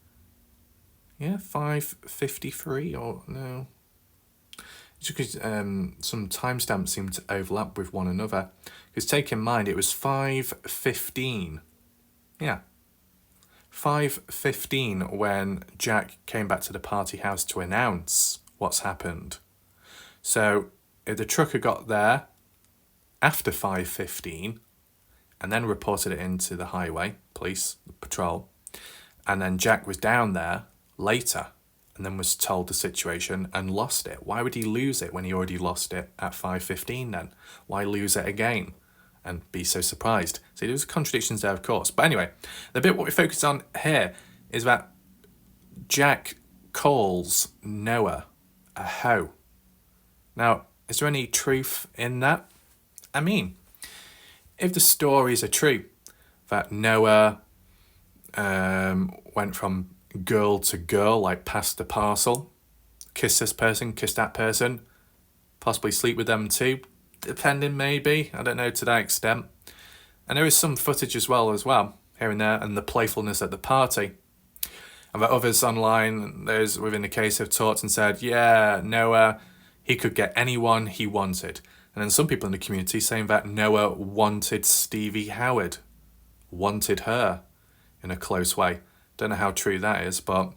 Yeah, 5:53 or no. It's because some timestamps seem to overlap with one another. Because take in mind, it was 5:15. Yeah. 5:15 when Jack came back to the party house to announce what's happened. So if the trucker got there after 5:15 and then reported it into the highway, police, the patrol, and then Jack was down there later and then was told the situation and lost it. Why would he lose it when he already lost it at 5:15 then? Why lose it again and be so surprised? See, there's contradictions there, of course. But anyway, the bit what we focus on here is that Jack calls Noah a hoe. Now, is there any truth in that? I mean, if the stories are true, that Noah went from girl to girl, like past the parcel, kiss this person, kiss that person, possibly sleep with them too, depending maybe, I don't know to that extent. And there is some footage as well, here and there, and the playfulness at the party. And that others online, those within the case have talked and said, yeah, Noah, he could get anyone he wanted. And then some people in the community saying that Noah wanted Stevie Howard, wanted her in a close way. Don't know how true that is, but,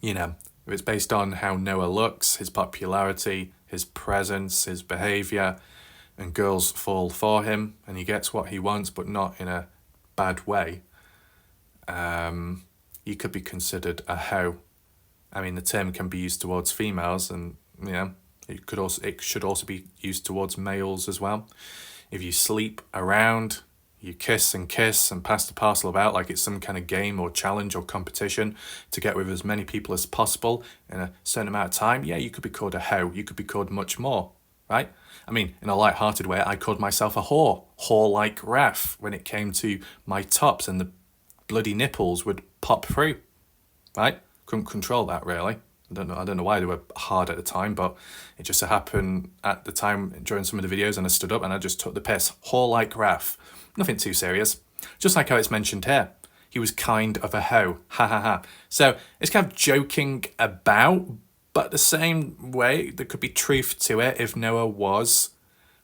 you know, if it's based on how Noah looks, his popularity, his presence, his behaviour, and girls fall for him, and he gets what he wants, but not in a bad way, he could be considered a hoe. I mean, the term can be used towards females, and, you know, it should also be used towards males as well. If you sleep around, you kiss and pass the parcel about like it's some kind of game or challenge or competition to get with as many people as possible in a certain amount of time, yeah, you could be called a hoe. You could be called much more, right? I mean, in a light-hearted way, I called myself a whore like Raph, when it came to my tops and the bloody nipples would pop through, right? Couldn't control that, really. I don't know why they were hard at the time, but it just so happened at the time during some of the videos, and I stood up and I just took the piss. Whore like Raph. Nothing too serious. Just like how it's mentioned here. He was kind of a hoe. Ha ha ha. So it's kind of joking about, but the same way there could be truth to it if Noah was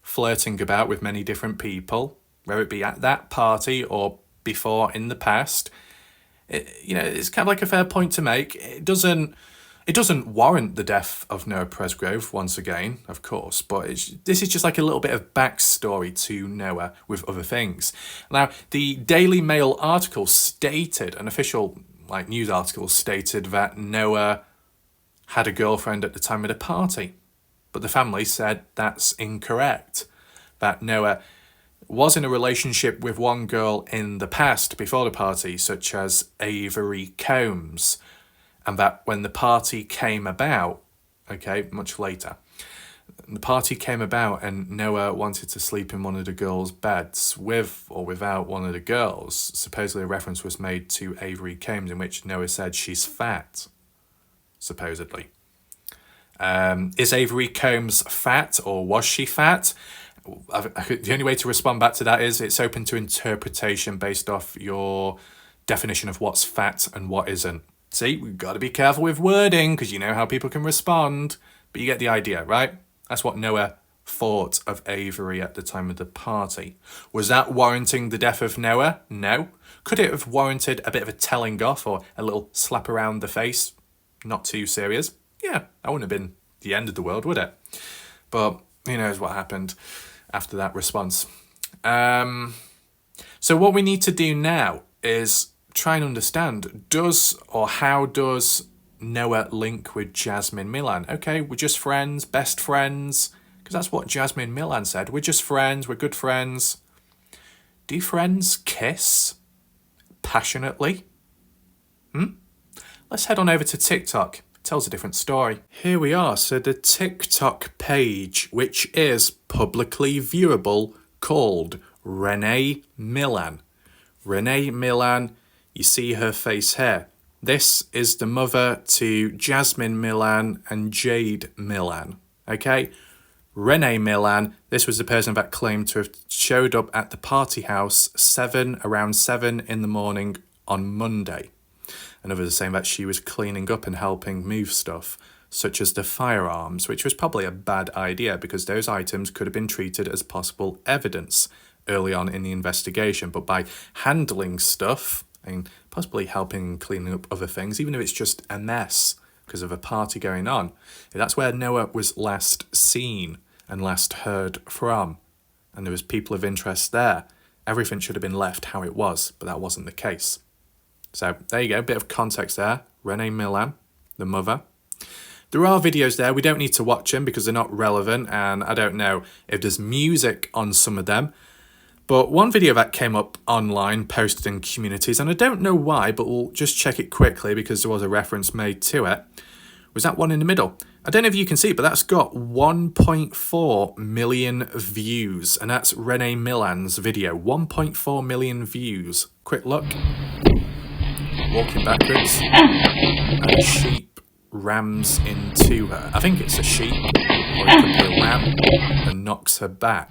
flirting about with many different people, whether it be at that party or before in the past. It's kind of like a fair point to make. It doesn't warrant the death of Noah Presgrove, once again, of course, but this is just like a little bit of backstory to Noah with other things. Now, the Daily Mail article stated, an official news article stated that Noah had a girlfriend at the time of the party, but the family said that's incorrect, that Noah was in a relationship with one girl in the past before the party, such as Avery Combs, and that when the party came about, much later, the party came about and Noah wanted to sleep in one of the girls' beds with or without one of the girls. Supposedly a reference was made to Avery Combs in which Noah said she's fat, supposedly. Is Avery Combs fat, or was she fat? The only way to respond back to that is it's open to interpretation based off your definition of what's fat and what isn't. See, we've got to be careful with wording because you know how people can respond, but you get the idea, right? That's what Noah thought of Avery at the time of the party. Was that warranting the death of Noah? No. Could it have warranted a bit of a telling off or a little slap around the face? Not too serious. Yeah, that wouldn't have been the end of the world, would it? But who knows what happened after that response. So what we need to do now is try and understand, how does Noah link with Jasmine Millan? Okay, we're just friends, best friends, because that's what Jasmine Millan said. We're just friends, we're good friends. Do friends kiss passionately? Let's head on over to TikTok. It tells a different story. Here we are. So the TikTok page, which is publicly viewable, called Renee Millan. Renee Millan, you see her face here. This is the mother to Jasmine Millan and Jade Millan. Okay? Renee Millan, this was the person that claimed to have showed up at the party house around 7 in the morning on Monday. And others are saying that she was cleaning up and helping move stuff, such as the firearms, which was probably a bad idea because those items could have been treated as possible evidence early on in the investigation. But by handling stuff and possibly helping cleaning up other things, even if it's just a mess because of a party going on, that's where Noah was last seen and last heard from. And there was people of interest there. Everything should have been left how it was, but that wasn't the case. So there you go, a bit of context there. Renee Millan, the mother. There are videos there. We don't need to watch them because they're not relevant, and I don't know if there's music on some of them. But one video that came up online, posted in communities, and I don't know why, but we'll just check it quickly because there was a reference made to it, was that one in the middle. I don't know if you can see it, but that's got 1.4 million views, and that's Renee Millan's video. 1.4 million views. Quick look. Walking backwards, and a sheep rams into her. I think it's a sheep, or it could be a ram, and knocks her back.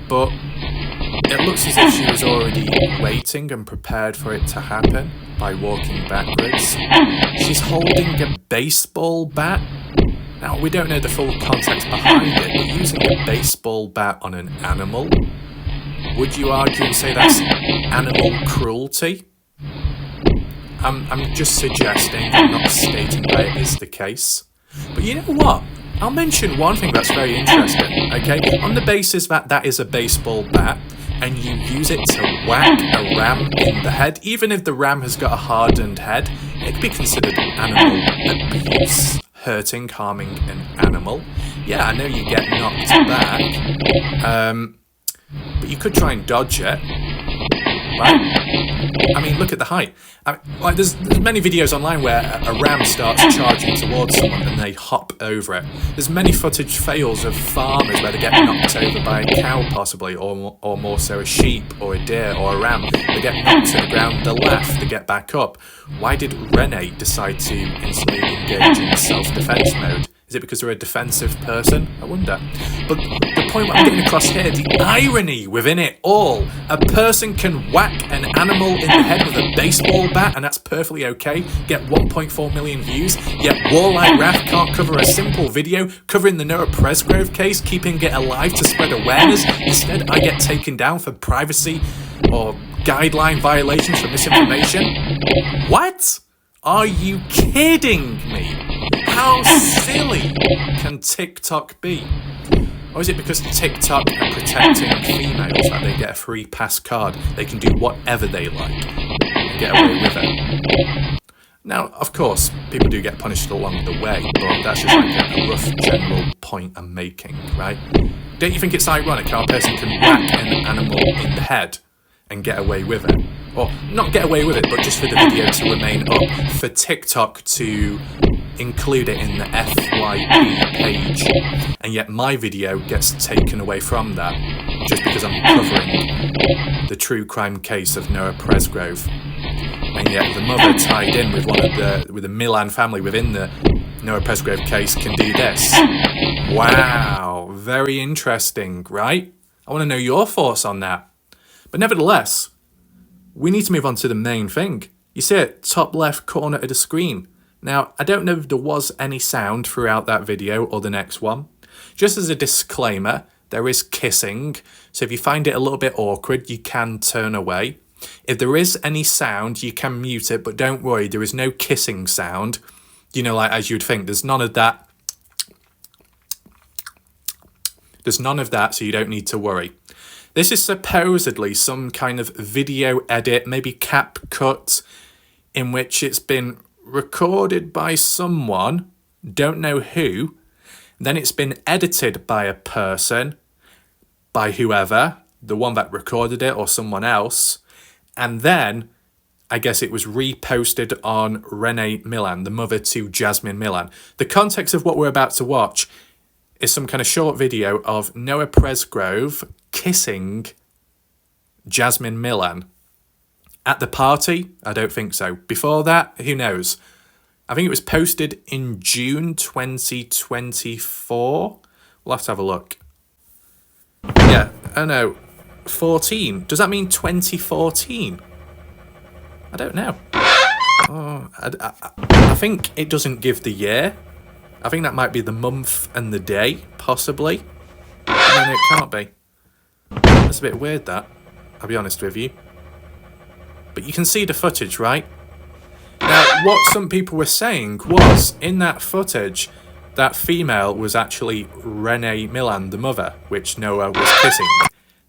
But it looks as if she was already waiting and prepared for it to happen by walking backwards. She's holding a baseball bat. Now, we don't know the full context behind it, but using a baseball bat on an animal, would you argue and say that's animal cruelty? I'm just suggesting, I'm not stating that it is the case. But you know what? I'll mention one thing that's very interesting, okay? On the basis that that is a baseball bat, and you use it to whack a ram in the head, even if the ram has got a hardened head, it could be considered animal abuse, hurting, harming an animal. Yeah, I know you get knocked back, but you could try and dodge it, right? I mean, look at the height. There's many videos online where a ram starts charging towards someone and they hop over it. There's many footage fails of farmers where they get knocked over by a cow possibly, or more so a sheep or a deer or a ram. They get knocked to the ground, they laugh, they get back up. Why did Renee decide to instantly engage in self-defense mode? Is it because they're a defensive person? I wonder. But the point I'm getting across here, the irony within it all. A person can whack an animal in the head with a baseball bat, and that's perfectly okay. Get 1.4 million views. Yet Walleye Raph can't cover a simple video covering the Noah Presgrove case, keeping it alive to spread awareness. Instead, I get taken down for privacy or guideline violations for misinformation. What? Are you kidding me? How silly can TikTok be? Or is it because TikTok are protecting females that they get a free pass card? They can do whatever they like and get away with it. Now, of course, people do get punished along the way, but that's just like a rough general point I'm making, right? Don't you think it's ironic how a person can whack an animal in the head and get away with it? Or not get away with it, but just for the video to remain up, for TikTok to include it in the FYP page, and yet my video gets taken away from that just because I'm covering the true crime case of Noah Presgrove, and yet the mother tied in with the Millan family within the Noah Presgrove case can do this. Wow, very interesting, right? I want to know your thoughts on that. But nevertheless, we need to move on to the main thing. You see it, top left corner of the screen. Now, I don't know if there was any sound throughout that video or the next one. Just as a disclaimer, there is kissing, so if you find it a little bit awkward, you can turn away. If there is any sound, you can mute it, but don't worry, there is no kissing sound. You know, like as you'd think, there's none of that. There's none of that, so you don't need to worry. This is supposedly some kind of video edit, maybe cap cut, in which it's been recorded by someone, don't know who, then it's been edited by a person, by whoever, the one that recorded it or someone else, and then I guess it was reposted on Renee Millan, the mother to Jasmine Millan. The context of what we're about to watch is some kind of short video of Noah Presgrove kissing Jasmine Millan. At the party? I don't think so. Before that? Who knows? I think it was posted in June 2024. We'll have to have a look. Yeah, oh no, 14. Does that mean 2014? I don't know. Oh, I think it doesn't give the year. I think that might be the month and the day, possibly. No, it can't be. That's a bit weird, that. I'll be honest with you. But you can see the footage, right? Now, what some people were saying was, in that footage, that female was actually Renee Millan, the mother, which Noah was kissing.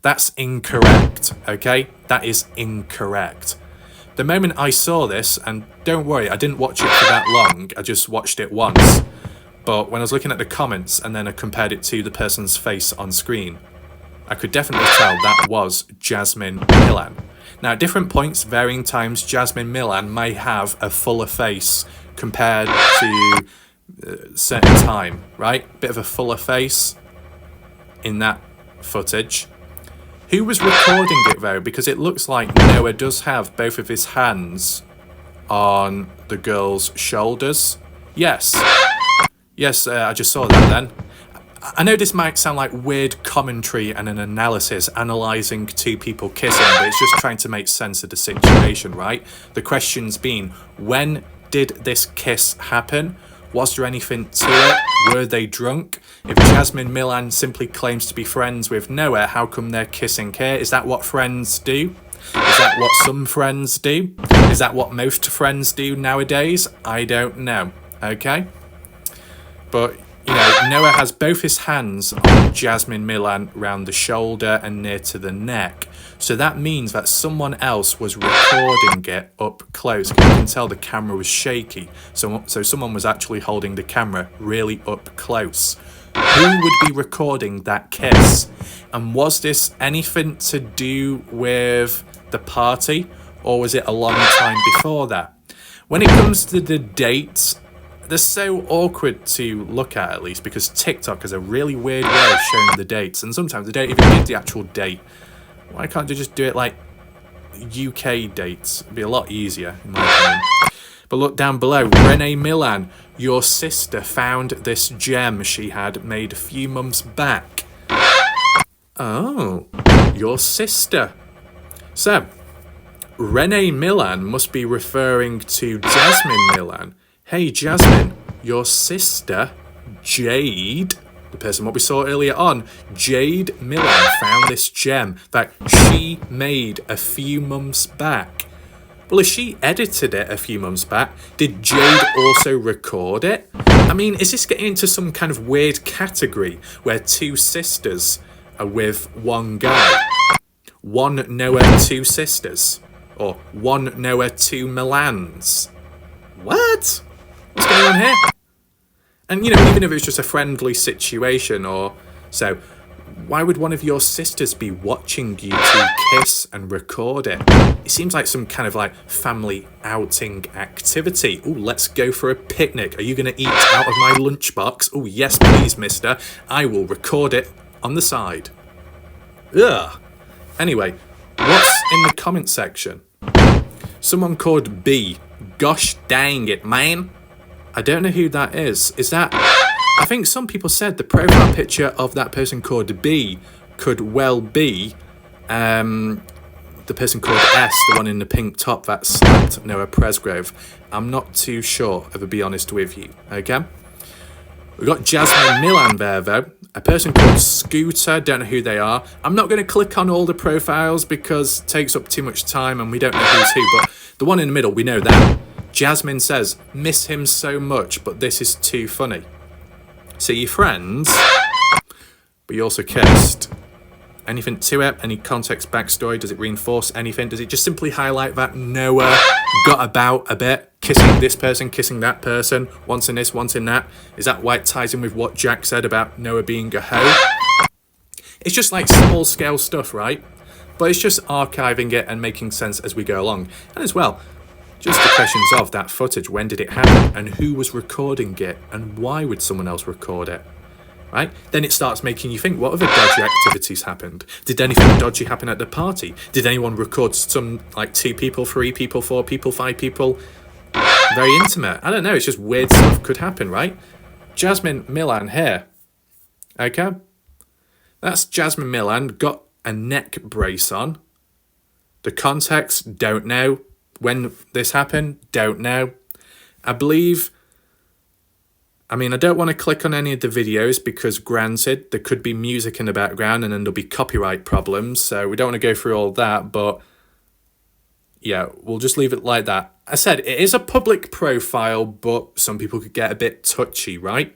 That's incorrect, okay? That is incorrect. The moment I saw this, and don't worry, I didn't watch it for that long, I just watched it once. But when I was looking at the comments and then I compared it to the person's face on screen, I could definitely tell that was Jasmine Millan. Now, at different points, varying times, Jasmine Millan may have a fuller face compared to a certain time, right? Bit of a fuller face in that footage. Who was recording it, though? Because it looks like Noah does have both of his hands on the girl's shoulders. Yes. Yes, I just saw that then. I know this might sound like weird commentary and an analysis, analysing two people kissing, but it's just trying to make sense of the situation, right? The question's been, when did this kiss happen? Was there anything to it? Were they drunk? If Jasmine Millan simply claims to be friends with Noah, how come they're kissing here? Is that what friends do? Is that what some friends do? Is that what most friends do nowadays? I don't know, okay? But you know, Noah has both his hands on Jasmine Millan round the shoulder and near to the neck. So that means that someone else was recording it up close. You can tell the camera was shaky. So someone was actually holding the camera really up close. Who would be recording that kiss? And was this anything to do with the party? Or was it a long time before that? When it comes to the dates, they're so awkward to look at least, because TikTok has a really weird way of showing the dates, and sometimes they don't even give the actual date. Why can't they just do it like UK dates? It'd be a lot easier, in my opinion. But look down below, Renee Millan, your sister found this gem she had made a few months back. Oh, your sister. So, Renee Millan must be referring to Jasmine Millan. Hey Jasmine, your sister, Jade, the person what we saw earlier on, Jade Millan found this gem that she made a few months back. Well, if she edited it a few months back, did Jade also record it? I mean, is this getting into some kind of weird category where two sisters are with one guy? One Noah, two sisters? Or one Noah, two Millans? What? What's going on here? And, you know, even if it was just a friendly situation or so, why would one of your sisters be watching you two kiss and record it? It seems like some kind of like family outing activity. Oh, let's go for a picnic. Are you going to eat out of my lunchbox? Oh, yes, please, mister. I will record it on the side. Ugh. Anyway, what's in the comment section? Someone called B. Gosh dang it, man. I don't know who that is. Is that... I think some people said the profile picture of that person called B could well be the person called S, the one in the pink top that slapped Noah Presgrove. I'm not too sure, if I'll be honest with you, okay? We've got Jade Millan there, though. A person called Scooter, don't know who they are. I'm not going to click on all the profiles because it takes up too much time and we don't know who's who, but the one in the middle, we know that. Jasmine says, miss him so much, but this is too funny. So you're friends, but you also kissed. Anything to it? Any context, backstory? Does it reinforce anything? Does it just simply highlight that Noah got about a bit? Kissing this person, kissing that person, once in this, once in that? Is that why it ties in with what Jack said about Noah being a hoe? It's just like small scale stuff, right? But it's just archiving it and making sense as we go along. And as well, just the questions of that footage. When did it happen? And who was recording it? And why would someone else record it? Right? Then it starts making you think, what other dodgy activities happened? Did anything dodgy happen at the party? Did anyone record some, like 2 people, 3 people, 4 people, 5 people? Very intimate. I don't know. It's just weird stuff could happen, right? Jade Millan here. Okay? That's Jade Millan. Got a neck brace on. The context, don't know. When this happened, don't know. I believe... I mean, I don't want to click on any of the videos because granted, there could be music in the background and then there'll be copyright problems. So we don't want to go through all that, but yeah, we'll just leave it like that. I said, it is a public profile, but some people could get a bit touchy, right?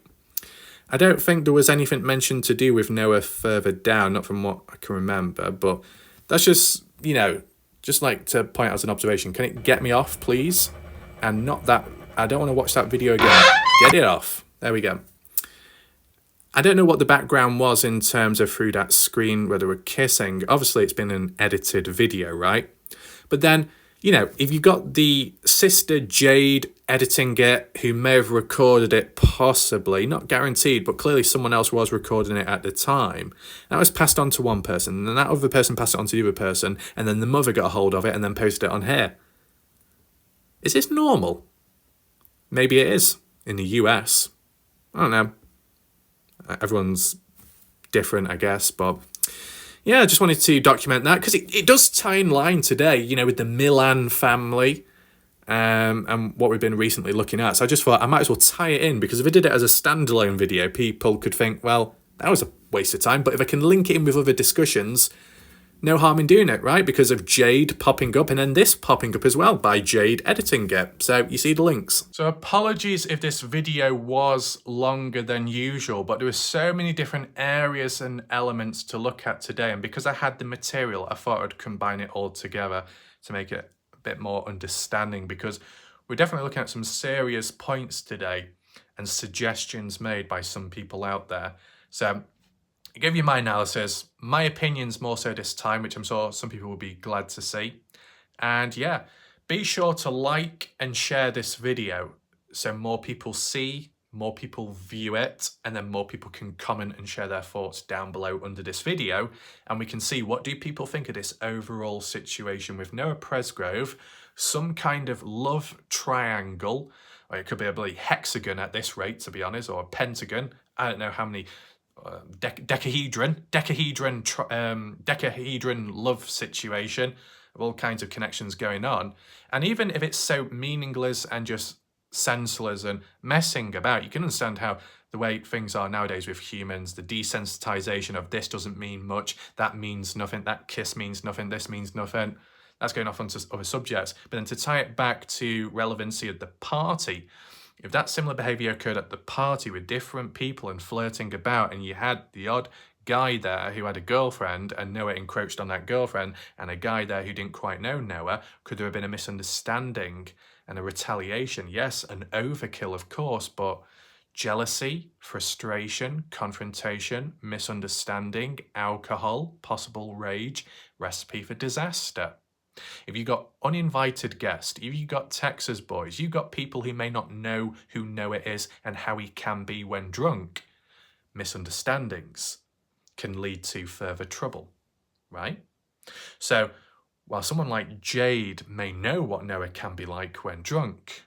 I don't think there was anything mentioned to do with Noah further down, not from what I can remember, but that's just, you know, just like to point out as an observation. Can it get me off, please? And not that, I don't want to watch that video again. Get it off. There we go. I don't know what the background was in terms of through that screen, whether we're kissing. Obviously, it's been an edited video, right? But then, you know, if you got the sister Jade editing it, who may have recorded it possibly, not guaranteed, but clearly someone else was recording it at the time. That was passed on to one person, and then that other person passed it on to the other person, and then the mother got a hold of it and then posted it on here. Is this normal? Maybe it is in the US. I don't know. Everyone's different, I guess, but yeah, I just wanted to document that because it does tie in line today, you know, with the Millan family and what we've been recently looking at. So I just thought I might as well tie it in because if I did it as a standalone video, people could think, well, that was a waste of time. But if I can link it in with other discussions, no harm in doing it, right? Because of Jade popping up and then this popping up as well by Jade editing it. So you see the links. So apologies if this video was longer than usual, but there were so many different areas and elements to look at today. And because I had the material, I thought I'd combine it all together to make it a bit more understanding because we're definitely looking at some serious points today and suggestions made by some people out there. So I gave you my analysis, my opinions more so this time, which I'm sure some people will be glad to see. And yeah, be sure to like and share this video so more people see more people view it, and then more people can comment and share their thoughts down below under this video, and we can see what do people think of this overall situation with Noah Presgrove, some kind of love triangle, or it could be a bloody hexagon at this rate, to be honest, or a pentagon. I don't know how many decahedron love situation, of all kinds of connections going on. And even if it's so meaningless and just senseless and messing about, you can understand how the way things are nowadays with humans, the desensitization of this doesn't mean much, that means nothing, that kiss means nothing, this means nothing. That's going off onto other subjects. But then to tie it back to relevancy at the party, if that similar behavior occurred at the party with different people and flirting about, and you had the odd guy there who had a girlfriend and Noah encroached on that girlfriend, and a guy there who didn't quite know Noah, could there have been a misunderstanding and a retaliation? Yes, an overkill, of course, but jealousy, frustration, confrontation, misunderstanding, alcohol, possible rage, recipe for disaster. If you got uninvited guests, if you got Texas boys, you got people who may not know who Noah is and how he can be when drunk, misunderstandings can lead to further trouble, right? So while someone like Jade may know what Noah can be like when drunk,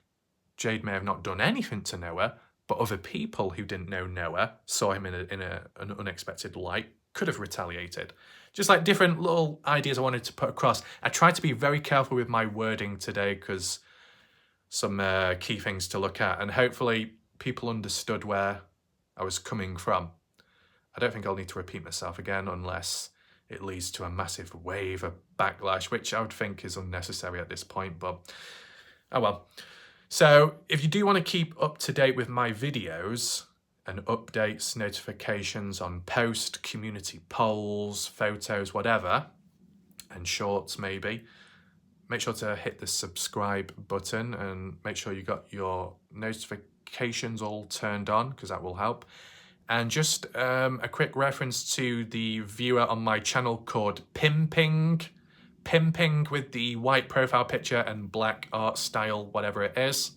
Jade may have not done anything to Noah, but other people who didn't know Noah, saw him in an unexpected light, could have retaliated. Just like different little ideas I wanted to put across. I tried to be very careful with my wording today because some key things to look at, and hopefully people understood where I was coming from. I don't think I'll need to repeat myself again unless it leads to a massive wave of backlash, which I would think is unnecessary at this point, but oh well. So if you do want to keep up to date with my videos and updates, notifications on post, community polls, photos, whatever, and shorts maybe, make sure to hit the subscribe button and make sure you got your notifications all turned on, because that will help. And just a quick reference to the viewer on my channel called Pimping with the white profile picture and black art style, whatever it is.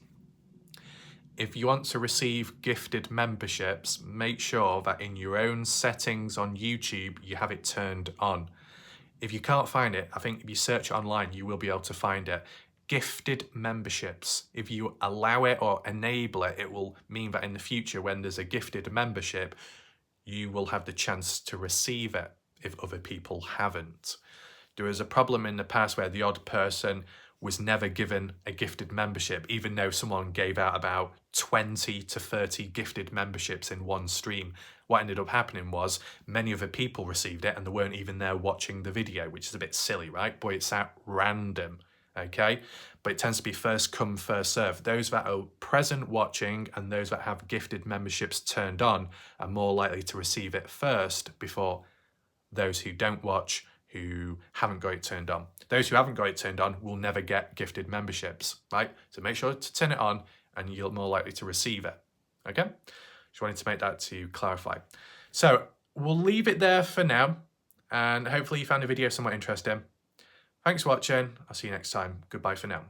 If you want to receive gifted memberships, make sure that in your own settings on YouTube, you have it turned on. If you can't find it, I think if you search online, you will be able to find it. Gifted memberships. If you allow it or enable it, it will mean that in the future, when there's a gifted membership, you will have the chance to receive it if other people haven't. There was a problem in the past where the odd person was never given a gifted membership, even though someone gave out about 20 to 30 gifted memberships in one stream. What ended up happening was many other people received it and they weren't even there watching the video, which is a bit silly, right? Boy, it's at random, okay? But it tends to be first come, first serve. Those that are present watching and those that have gifted memberships turned on are more likely to receive it first before those who don't watch, who haven't got it turned on. Those who haven't got it turned on will never get gifted memberships, right? So make sure to turn it on and you're more likely to receive it, okay? Just wanted to make that to clarify. So we'll leave it there for now, and hopefully you found the video somewhat interesting. Thanks for watching. I'll see you next time. Goodbye for now.